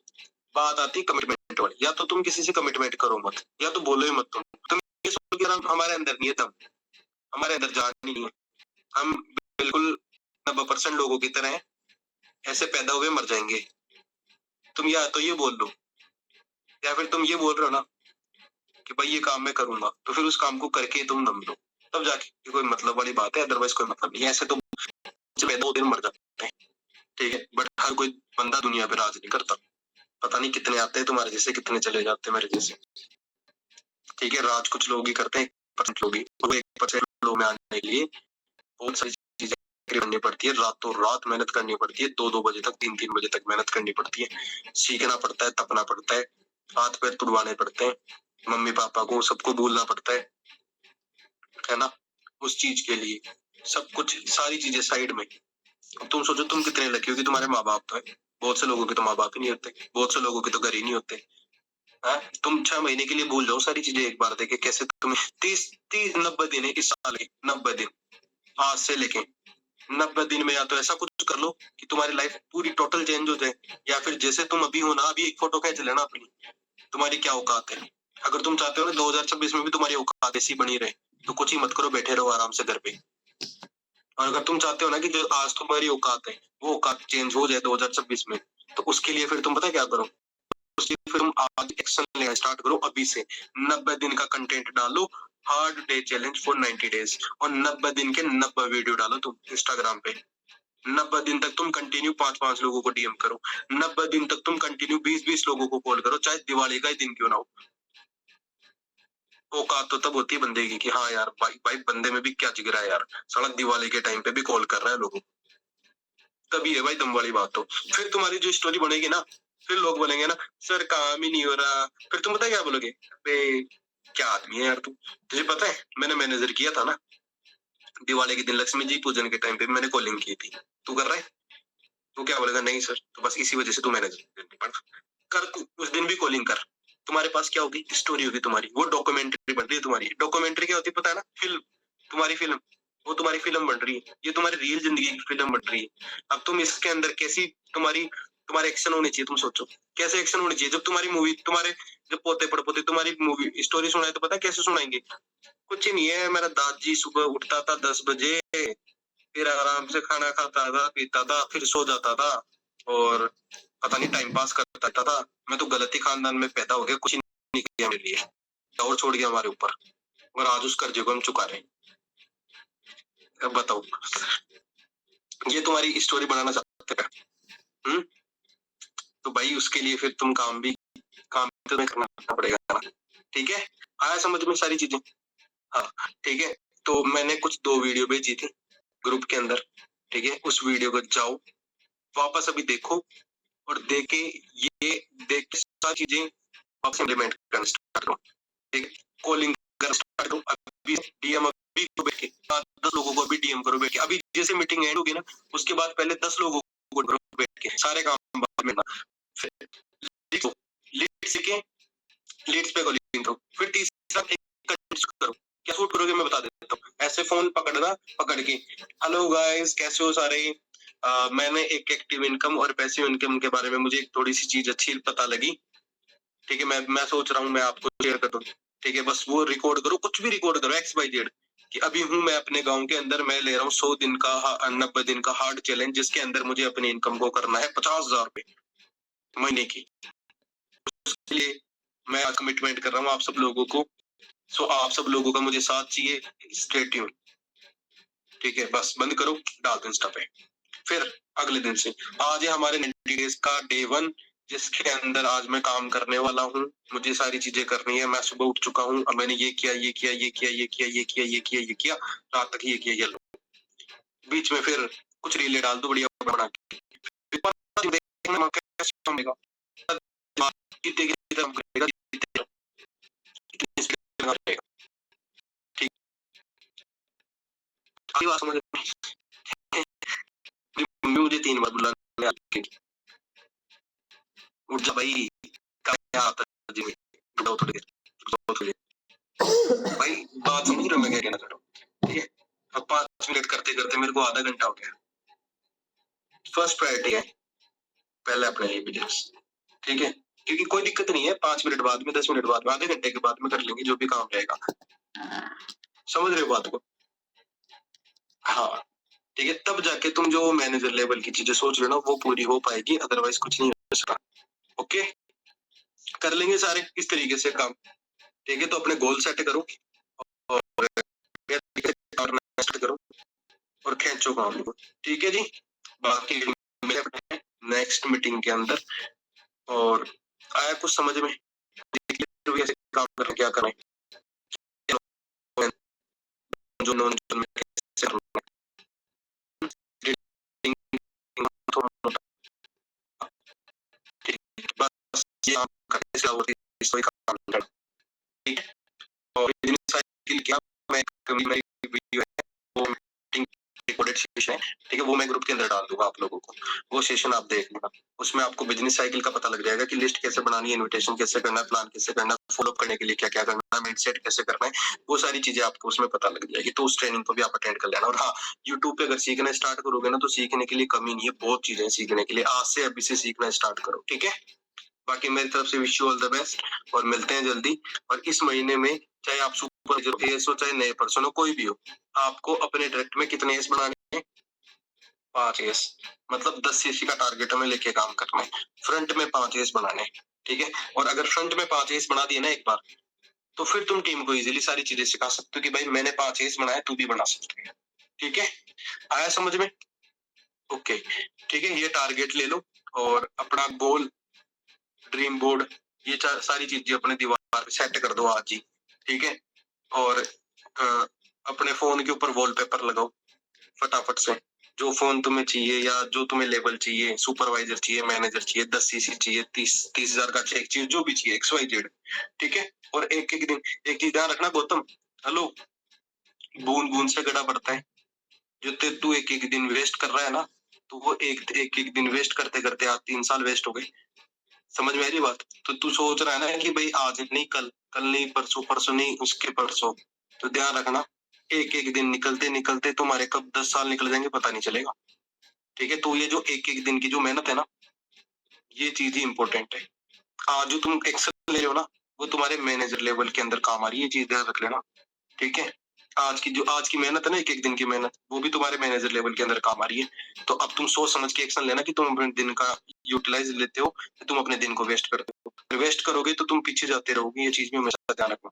बात आती है कमिटमेंट वाली, या तो तुम किसी से कमिटमेंट करो मत, या तो बोलो ही मत, तुम ये सोचो कि हमारे अंदर नहीं है दम, हमारे अंदर जान नहीं है, हम बिल्कुल 90% लोगों की तरह ऐसे पैदा हुए मर जाएंगे, तुम या तो ये बोल दो, या फिर तुम ये बोल रहे हो ना कि भाई ये काम मैं करूंगा, तो फिर उस काम को करके तुम दम लो, तब जाके कोई मतलब वाली बात है, अदरवाइज कोई मतलब नहीं, ऐसे तो पैदा होते मर जाते हैं, ठीक है। बट हर कोई बंदा दुनिया पे राज नहीं करता, पता नहीं कितने आते हैं तुम्हारे जैसे, कितने चले जाते हैं मेरे जैसे, ठीक है। राज कुछ लोग ही करते हैं, 1% लोग ही, 1% लोग में आने के लिए बहुत सारी चीजें करनी पड़ती है, रातों रात मेहनत करनी पड़ती है, 2-2 बजे तक 3-3 बजे तक मेहनत करनी पड़ती है, सीखना पड़ता है, तपना पड़ता है, हाथ पैर तुड़वाने पड़ते हैं, मम्मी पापा को सबको भूलना पड़ता है ना, उस चीज के लिए सब कुछ सारी चीजें साइड में। तुम सोचो तुम कितने लकी हो कि तुम्हारे माँ बाप तो है, बहुत से लोगों के तो माँ बाप ही नहीं होते, बहुत से लोगों के तो घर ही नहीं होते, है? तुम 6 महीने के लिए भूल जाओ सारी चीजें एक बार, देखे कैसे तुम्हें 90 दिन है इस साल के, 90 दिन आज से लेके 90 दिन में, या तो ऐसा कुछ कर लो कि तुम्हारी लाइफ पूरी टोटल चेंज हो जाए, या फिर जैसे तुम अभी हो ना, अभी एक फोटो खींच लेना अपनी, तुम्हारी क्या औकात है, अगर तुम चाहते हो ना 2026 में भी तुम्हारी औकात ऐसी बनी रहे, तो कुछ ही मत करो, बैठे रहो आराम से घर पे, और अगर तुम चाहते हो ना कि जो आज तुम्हारी औकात है वो औकात चेंज हो जाए 2026 में, तो उसके लिए फिर तुम पता क्या करो, उसके लिए फिर तुम आज एक्शन लेना स्टार्ट करो अभी से, 90 दिन का कंटेंट डालो, hard day challenge for 90 days, और 90 दिन के 90 वीडियो डालो तुम इंस्टाग्राम पे, 90 दिन तक तुम कंटिन्यू 5-5 लोगों को डीएम करो, 90 दिन तक तुम कंटिन्यू 20-20 लोगों को कॉल करो, चाहे दिवाली का ही दिन क्यों ना हो। औकात तो तब होती है बंदे की कि हाँ यार भाई भाई बंदे में भी क्या जिगरा है यार, साला दिवाली के टाइम पे भी कॉल कर रहा है लोगों, तभी है भाई दम वाली बात। तो फिर तुम्हारी जो स्टोरी बनेगी ना, फिर लोग बोलेंगे ना सर काम ही नहीं हो रहा, फिर तुम पता है क्या बोलोगे, क्या आदमी है यार तू, तुझे पता है मैंने मैनेजर किया था ना दिवाली के दिन, लक्ष्मी जी पूजन के टाइम पे मैंने कॉलिंग की थी, तू कर रहा है, तू क्या बोलेगा, नहीं सर, तो बस इसी वजह से तू मैनेजर कर, तू उस दिन भी कॉलिंग कर, तुम्हारे पास क्या होगी, स्टोरी होगी तुम्हारी, वो डॉक्यूमेंट्री बन रही है तुम्हारी, डॉक्यूमेंट्री क्या होती है पता है ना, फिल्म, तुम्हारी फिल्म, वो तुम्हारी फिल्म बन रही है, ये तुम्हारी रियल जिंदगी की फिल्म बन रही है। अब तुम इसके अंदर कैसी तुम्हारे एक्शन होने चाहिए, तुम सोचो कैसे एक्शन होने चाहिए, जब तुम्हारी मूवी तुम्हारे जब पोते पड़पोते तुम्हारी मूवी स्टोरी सुनाए तो पता है कैसे सुनाएंगे, कुछ ही नहीं है, मेरा दादाजी सुबह उठता था 10 बजे, फिर आराम से खाना खाता था पीता था फिर सो जाता था, और पता नहीं टाइम पास करता था, मैं तो गलती खानदान में पैदा हो गया, कुछ नहीं किया मेरे लिए, और छोड़ गया हमारे ऊपर, और आज उस कर्जे को हम चुका रहे हैं। अब बताओ, ये तुम्हारी स्टोरी बनाना चाहते हैं, तो भाई उसके लिए फिर तुम काम भी तुम्हें करना पड़ेगा ना, ठीक है, आया समझ में सारी चीजें, हाँ ठीक है। तो मैंने कुछ 2 वीडियो भेजी थी ग्रुप के अंदर, ठीक है, उस वीडियो को जाओ वापस अभी देखो, और देख के सारी चीजें वापस इम्प्लीमेंट करना स्टार्ट करो, ठीक है, कॉलिंग करना स्टार्ट करो, अभी डीएम अभी को बैठ के 10 लोगों को अभी डीएम करो बैठ के, अभी जैसे मीटिंग एंड होगी ना उसके बाद पहले 10 लोगों को करो बैठ के, सारे काम बाद में ना, फिर लीड्स के लीड्स पे कॉलिंग करो, फिर तीसरा करो, क्या शूट करोगे मैं बता देता हूँ, ऐसे फोन पकड़ना, पकड़ के हेलो गाइस कैसे हो सारे, मैंने एक एक्टिव इनकम और पैसिव इनकम के बारे में मुझे एक थोड़ी सी चीज अच्छी पता लगी, ठीक है, मैं सोच रहा हूँ मैं आपको शेयर कर दूं, ठीक है, बस वो रिकॉर्ड करो, कुछ भी रिकॉर्ड करो XYZ कि अभी हूँ मैं अपने गांव के अंदर, मैं ले रहा हूँ 100 दिन का 90 दिन का हार्ड चैलेंज, जिसके अंदर मुझे अपनी इनकम को करना है 50,000 रुपए महीने की, इसलिए मैं कमिटमेंट कर रहा हूँ आप सब लोगों को। सो आप सब लोगों का मुझे साथ चाहिए। Stay tune. ठीक है, बस बंद करो, डाल दो इंस्टा पे। फिर अगले दिन से आज है हमारे 90 डेज का डे 1, जिसके अंदर आज मैं काम करने वाला हूँ। मुझे सारी चीजें करनी है। मैं सुबह उठ चुका हूँ, अब मैंने ये किया, ये किया, ये किया, ये किया, ये किया, ये किया, ये किया, रात तक ये किया, ये लो। बीच में फिर कुछ रीले डाल दो बढ़िया बना के। मुझे 3 बार बुलाने आके उठ जा भाई, भाई बात समझ रहे हो मैं क्या कहना चाह रहा हूँ? ठीक है, अब 5 मिनट करते करते मेरे को आधा घंटा हो गया। फर्स्ट प्रायोरिटी है पहले अपने लिए बिजनेस। ठीक है, क्योंकि कोई दिक्कत नहीं है, 5 मिनट बाद में, 10 मिनट बाद में, आधे घंटे के बाद में कर लेंगे जो भी काम रहेगा। समझ रहे हो बात को? हाँ, ठीक है, तब जाके तुम जो मैनेजर लेवल की चीजें सोच रहे हो ना वो पूरी हो पाएगी, अदरवाइज कुछ नहीं हो सकता। ओके, कर लेंगे सारे इस तरीके से काम। ठीक है, तो अपने गोल सेट करो और करो और खींचो काम को। ठीक है जी, बाकी नेक्स्ट मीटिंग के अंदर। और आया कुछ समझ में कैसे काम करना, क्या करना है, जो नॉन बस ये काम करने से होती है, कोई काम नहीं करना। ठीक है, और बिजनेस साइकिल क्या, मैं कभी मेरी वीडियो है वो मीटिंग रिकॉर्डेड सेशन है। ठीक है, वो मैं ग्रुप के अंदर डाल दूंगा आप लोगों को, वो सेशन आप देख लेना। उसमें आपको बिजनेस साइकिल का पता लग जाएगा कि लिस्ट कैसे बनानी है, इनविटेशन कैसे करना है, प्लान कैसे करना है, फॉलो अप करने के लिए क्या क्या करना है, माइंडसेट कैसे करना है, वो सारी चीजें आपको उसमें पता लग जाएगी। तो उस ट्रेनिंग को भी आप अटेंड कर लेना। और हाँ, यूट्यूब पे अगर सीखना स्टार्ट करोगे ना तो सीखने के लिए कमी नहीं है, बहुत चीजें सीखने के लिए। आज से अभी से सीखना स्टार्ट करो। ठीक है, बाकी मेरी तरफ से wish you all the best और मिलते हैं जल्दी। और इस महीने में चाहे आप सुपर एस हो, चाहे नए पर्सन हो, कोई भी हो, आपको अपने डायरेक्ट में कितने एस बनाने हैं? 5 एस। मतलब 10 सीसी का टारगेट हमें लेके काम करना है। फ्रंट में 5 एस बनाने हैं। ठीक है, और अगर फ्रंट में 5 एस बना दिए ना एक बार, तो फिर तुम टीम को इजीली सारी चीजें सिखा सकते हो कि भाई मैंने 5 एस बनाया, तू भी बना सकते है। ठीक है, आया समझ में? ओके, ठीक है, ये टारगेट ले लो और अपना गोल, ड्रीम बोर्ड, ये सारी चीजें अपने दीवार पे सेट कर दो आज ही। ठीक है, और अपने फोन के ऊपर वॉलपेपर लगाओ फटाफट से। जो फोन तुम्हें चाहिए या जो तुम्हें लेवल चाहिए, सुपरवाइजर चाहिए, मैनेजर चाहिए, 10 सीसी चाहिए, 30,000 का चेक चाहिए, जो भी चाहिए XYZ। ठीक है, और एक एक दिन एक चीज ध्यान रखना गौतम, हेलो, बूंद बूंद से गड़ा बढ़ता है। जो तू एक एक दिन वेस्ट कर रहा है ना, तो वो एक दिन वेस्ट करते करते आज 3 साल वेस्ट हो गए। समझ में आ रही बात? तो तू सोच रहा है ना कि भाई आज नहीं, कल, कल नहीं, परसों, परसों नहीं, उसके परसों। तो ध्यान रखना, एक एक दिन निकलते निकलते तुम्हारे कब 10 साल निकल जाएंगे पता नहीं चलेगा। ठीक है, तो ये जो एक एक दिन की जो मेहनत है ना, ये चीज ही इंपॉर्टेंट है। आज जो तुम एक्सेल ले रहे हो ना, वो तुम्हारे मैनेजर लेवल के अंदर काम आ रही है, ये चीज ध्यान रख लेना। ठीक है, आज की मेहनत है ना, एक एक दिन की मेहनत, वो भी तुम्हारे मैनेजर लेवल के अंदर काम आ रही है। तो अब तुम सोच समझ के एक्शन लेना कि तुम अपने दिन का यूटिलाइज लेते हो, कि तुम अपने दिन को वेस्ट करते हो। वेस्ट करोगे तो तुम पीछे जाते रहोगे, ये चीज भी हमेशा ध्यान रखना।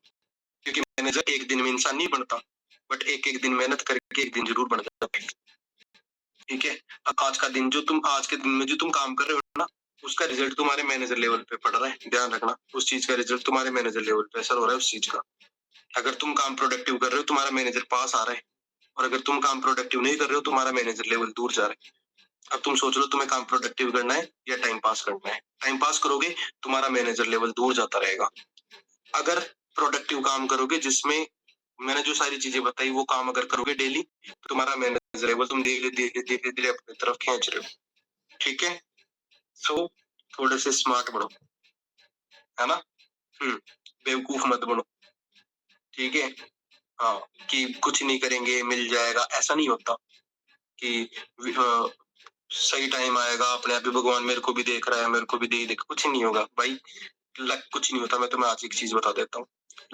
क्योंकि मैनेजर एक दिन में इंसान नहीं बनता, बट एक एक दिन मेहनत करके एक दिन जरूर बन जाता है। ठीक है, अब आज के दिन में जो तुम काम कर रहे हो ना, उसका रिजल्ट तुम्हारे मैनेजर लेवल पे पड़ रहा है। ध्यान रखना, उस चीज का रिजल्ट तुम्हारे मैनेजर लेवल पे असर हो रहा है उस चीज का। अगर तुम काम प्रोडक्टिव कर रहे हो, तुम्हारा मैनेजर पास आ रहा है, और अगर तुम काम प्रोडक्टिव नहीं कर रहे हो, तुम्हारा मैनेजर लेवल दूर जा रहा है। अब तुम सोच लो तुम्हें काम प्रोडक्टिव करना है या टाइम पास करना है। टाइम पास करोगे, तुम्हारा मैनेजर लेवल दूर जाता रहेगा। अगर प्रोडक्टिव काम करोगे, जिसमें मैंने जो सारी चीजें बताई वो काम अगर करोगे डेली, तुम्हारा मैनेजर लेवल तुम धीरे धीरे धीरे धीरे अपनी तरफ खींच रहे हो। ठीक है, सो थोड़े से स्मार्ट बनो, है ना? बेवकूफ मत बनो। ठीक है, हाँ, कि कुछ नहीं करेंगे मिल जाएगा, ऐसा नहीं होता कि सही टाइम आएगा अपने आप ही भगवान मेरे को भी देख रहा है, मेरे को भी देख, कुछ नहीं होगा भाई। लक कुछ नहीं होता। मैं तुम्हें आज एक चीज बता देता हूँ,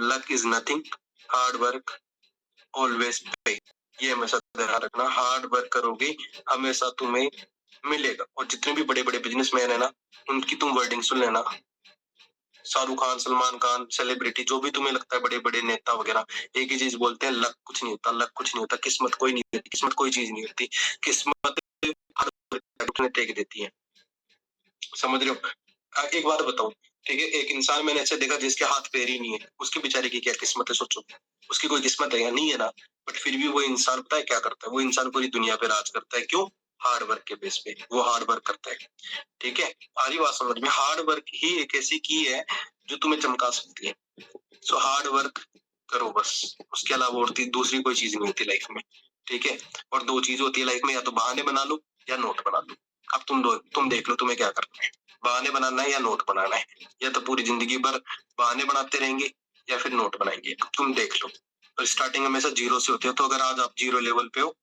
luck is nothing, hard work always पे। ये हमेशा ध्यान रखना, हार्ड वर्क करोगे हमेशा तुम्हें मिलेगा। और जितने भी बड़े बड़े बिजनेसमैन है ना, उनकी तुम वर्डिंग सुन लेना, शाहरुख खान, सलमान खान, सेलिब्रिटी जो भी तुम्हें लगता है, बड़े-बड़े नेता वगैरह, एक ही चीज़ बोलते हैं, लक कुछ नहीं होता, लक कुछ नहीं होता, किस्मत कोई नहीं होती, किस्मत कोई चीज़ नहीं होती। किस्मत हर घुटने टेक देती है। समझ रहे हो? एक बात बताऊँ, ठीक है? एक इंसान मैंने ऐसे देखा जिसके हाथ-पैर ही नहीं है, उसके बेचारे की क्या किस्मत है सोचो। उसकी कोई किस्मत है या नहीं है ना? बट फिर भी वो इंसान पता है क्या करता है? वो इंसान पूरी दुनिया पे राज करता है, क्यों? हार्ड वर्क के बेस पे, वो हार्ड वर्क करता है, ठीक है? आ रही बात समझ में? हार्ड वर्क ही एक ऐसी की है, जो तुम्हें चमका सकती है। सो हार्ड वर्क करो बस, उसके अलावा और दूसरी कोई चीज़ नहीं होती लाइफ में, ठीक है? और 2 चीज़ होती है लाइफ में, या तो बहाने बना लो या नोट बना लो। अब तुम देख लो तुम्हें क्या करना है, बहाने बनाना है या नोट बनाना है, या तो पूरी ज़िंदगी भर बहाने बनाते रहेंगे या फिर नोट बनाएँगे, अब तुम देख लो। और स्टार्टिंग हमेशा 0 से होती है, तो अगर आज आप 0 लेवल पे हो,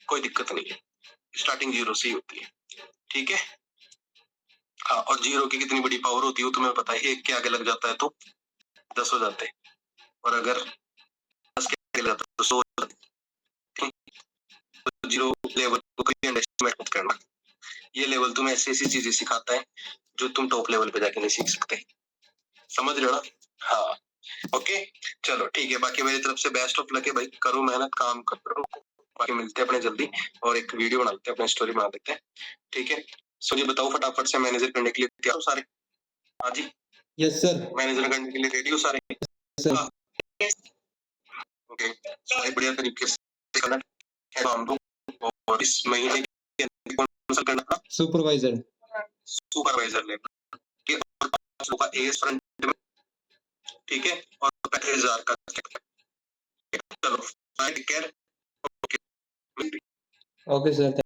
कोई दिक्कत नहीं है, स्टार्टिंग 0 से ही होती है, ठीक है? हाँ, और 0 की कितनी बड़ी पावर होती है वो तुम्हें पता है, 1 के आगे लग जाता है तो 10 हो जाते हैं, और अगर 10 के आगे लग जाता है तो 100 हो जाते हैं। तो 0 लेवल को कभी अंडरएस्टिमेट मत करना। ये लेवल तुम्हें ऐसी-ऐसी चीज़ें सिखाता है, जो तुम टॉप लेवल पे जाके नहीं सीख सकते। समझ रहे हो ना? हाँ, ओके, चलो ठीक है, बाकी मेरी तरफ से बेस्ट ऑफ लक है भाई, करो मेहनत, काम करो, बाकी मिलते हैं अपने जल्दी, और एक वीडियो बना लेते हैं, अपनी स्टोरी बना लेते हैं, ठीक है? सो ये बताओ फटाफट से, मैनेजर करने के लिए तैयार हो सारे? हाँ जी, यस सर। मैनेजर करने के लिए रेडी हो सारे? सर। हाँ, ओके, भाई बढ़िया तरीके से करना है काम को, और इस महीने के अंत कौन-सा करना था? सुपरवाइजर। सुपरवाइजर लेवल, ठीक है? और 5 लोगों का एएस फ्रंट में, ठीक है? और 35,000 का चलो, bye, take care, okay. Okay sir.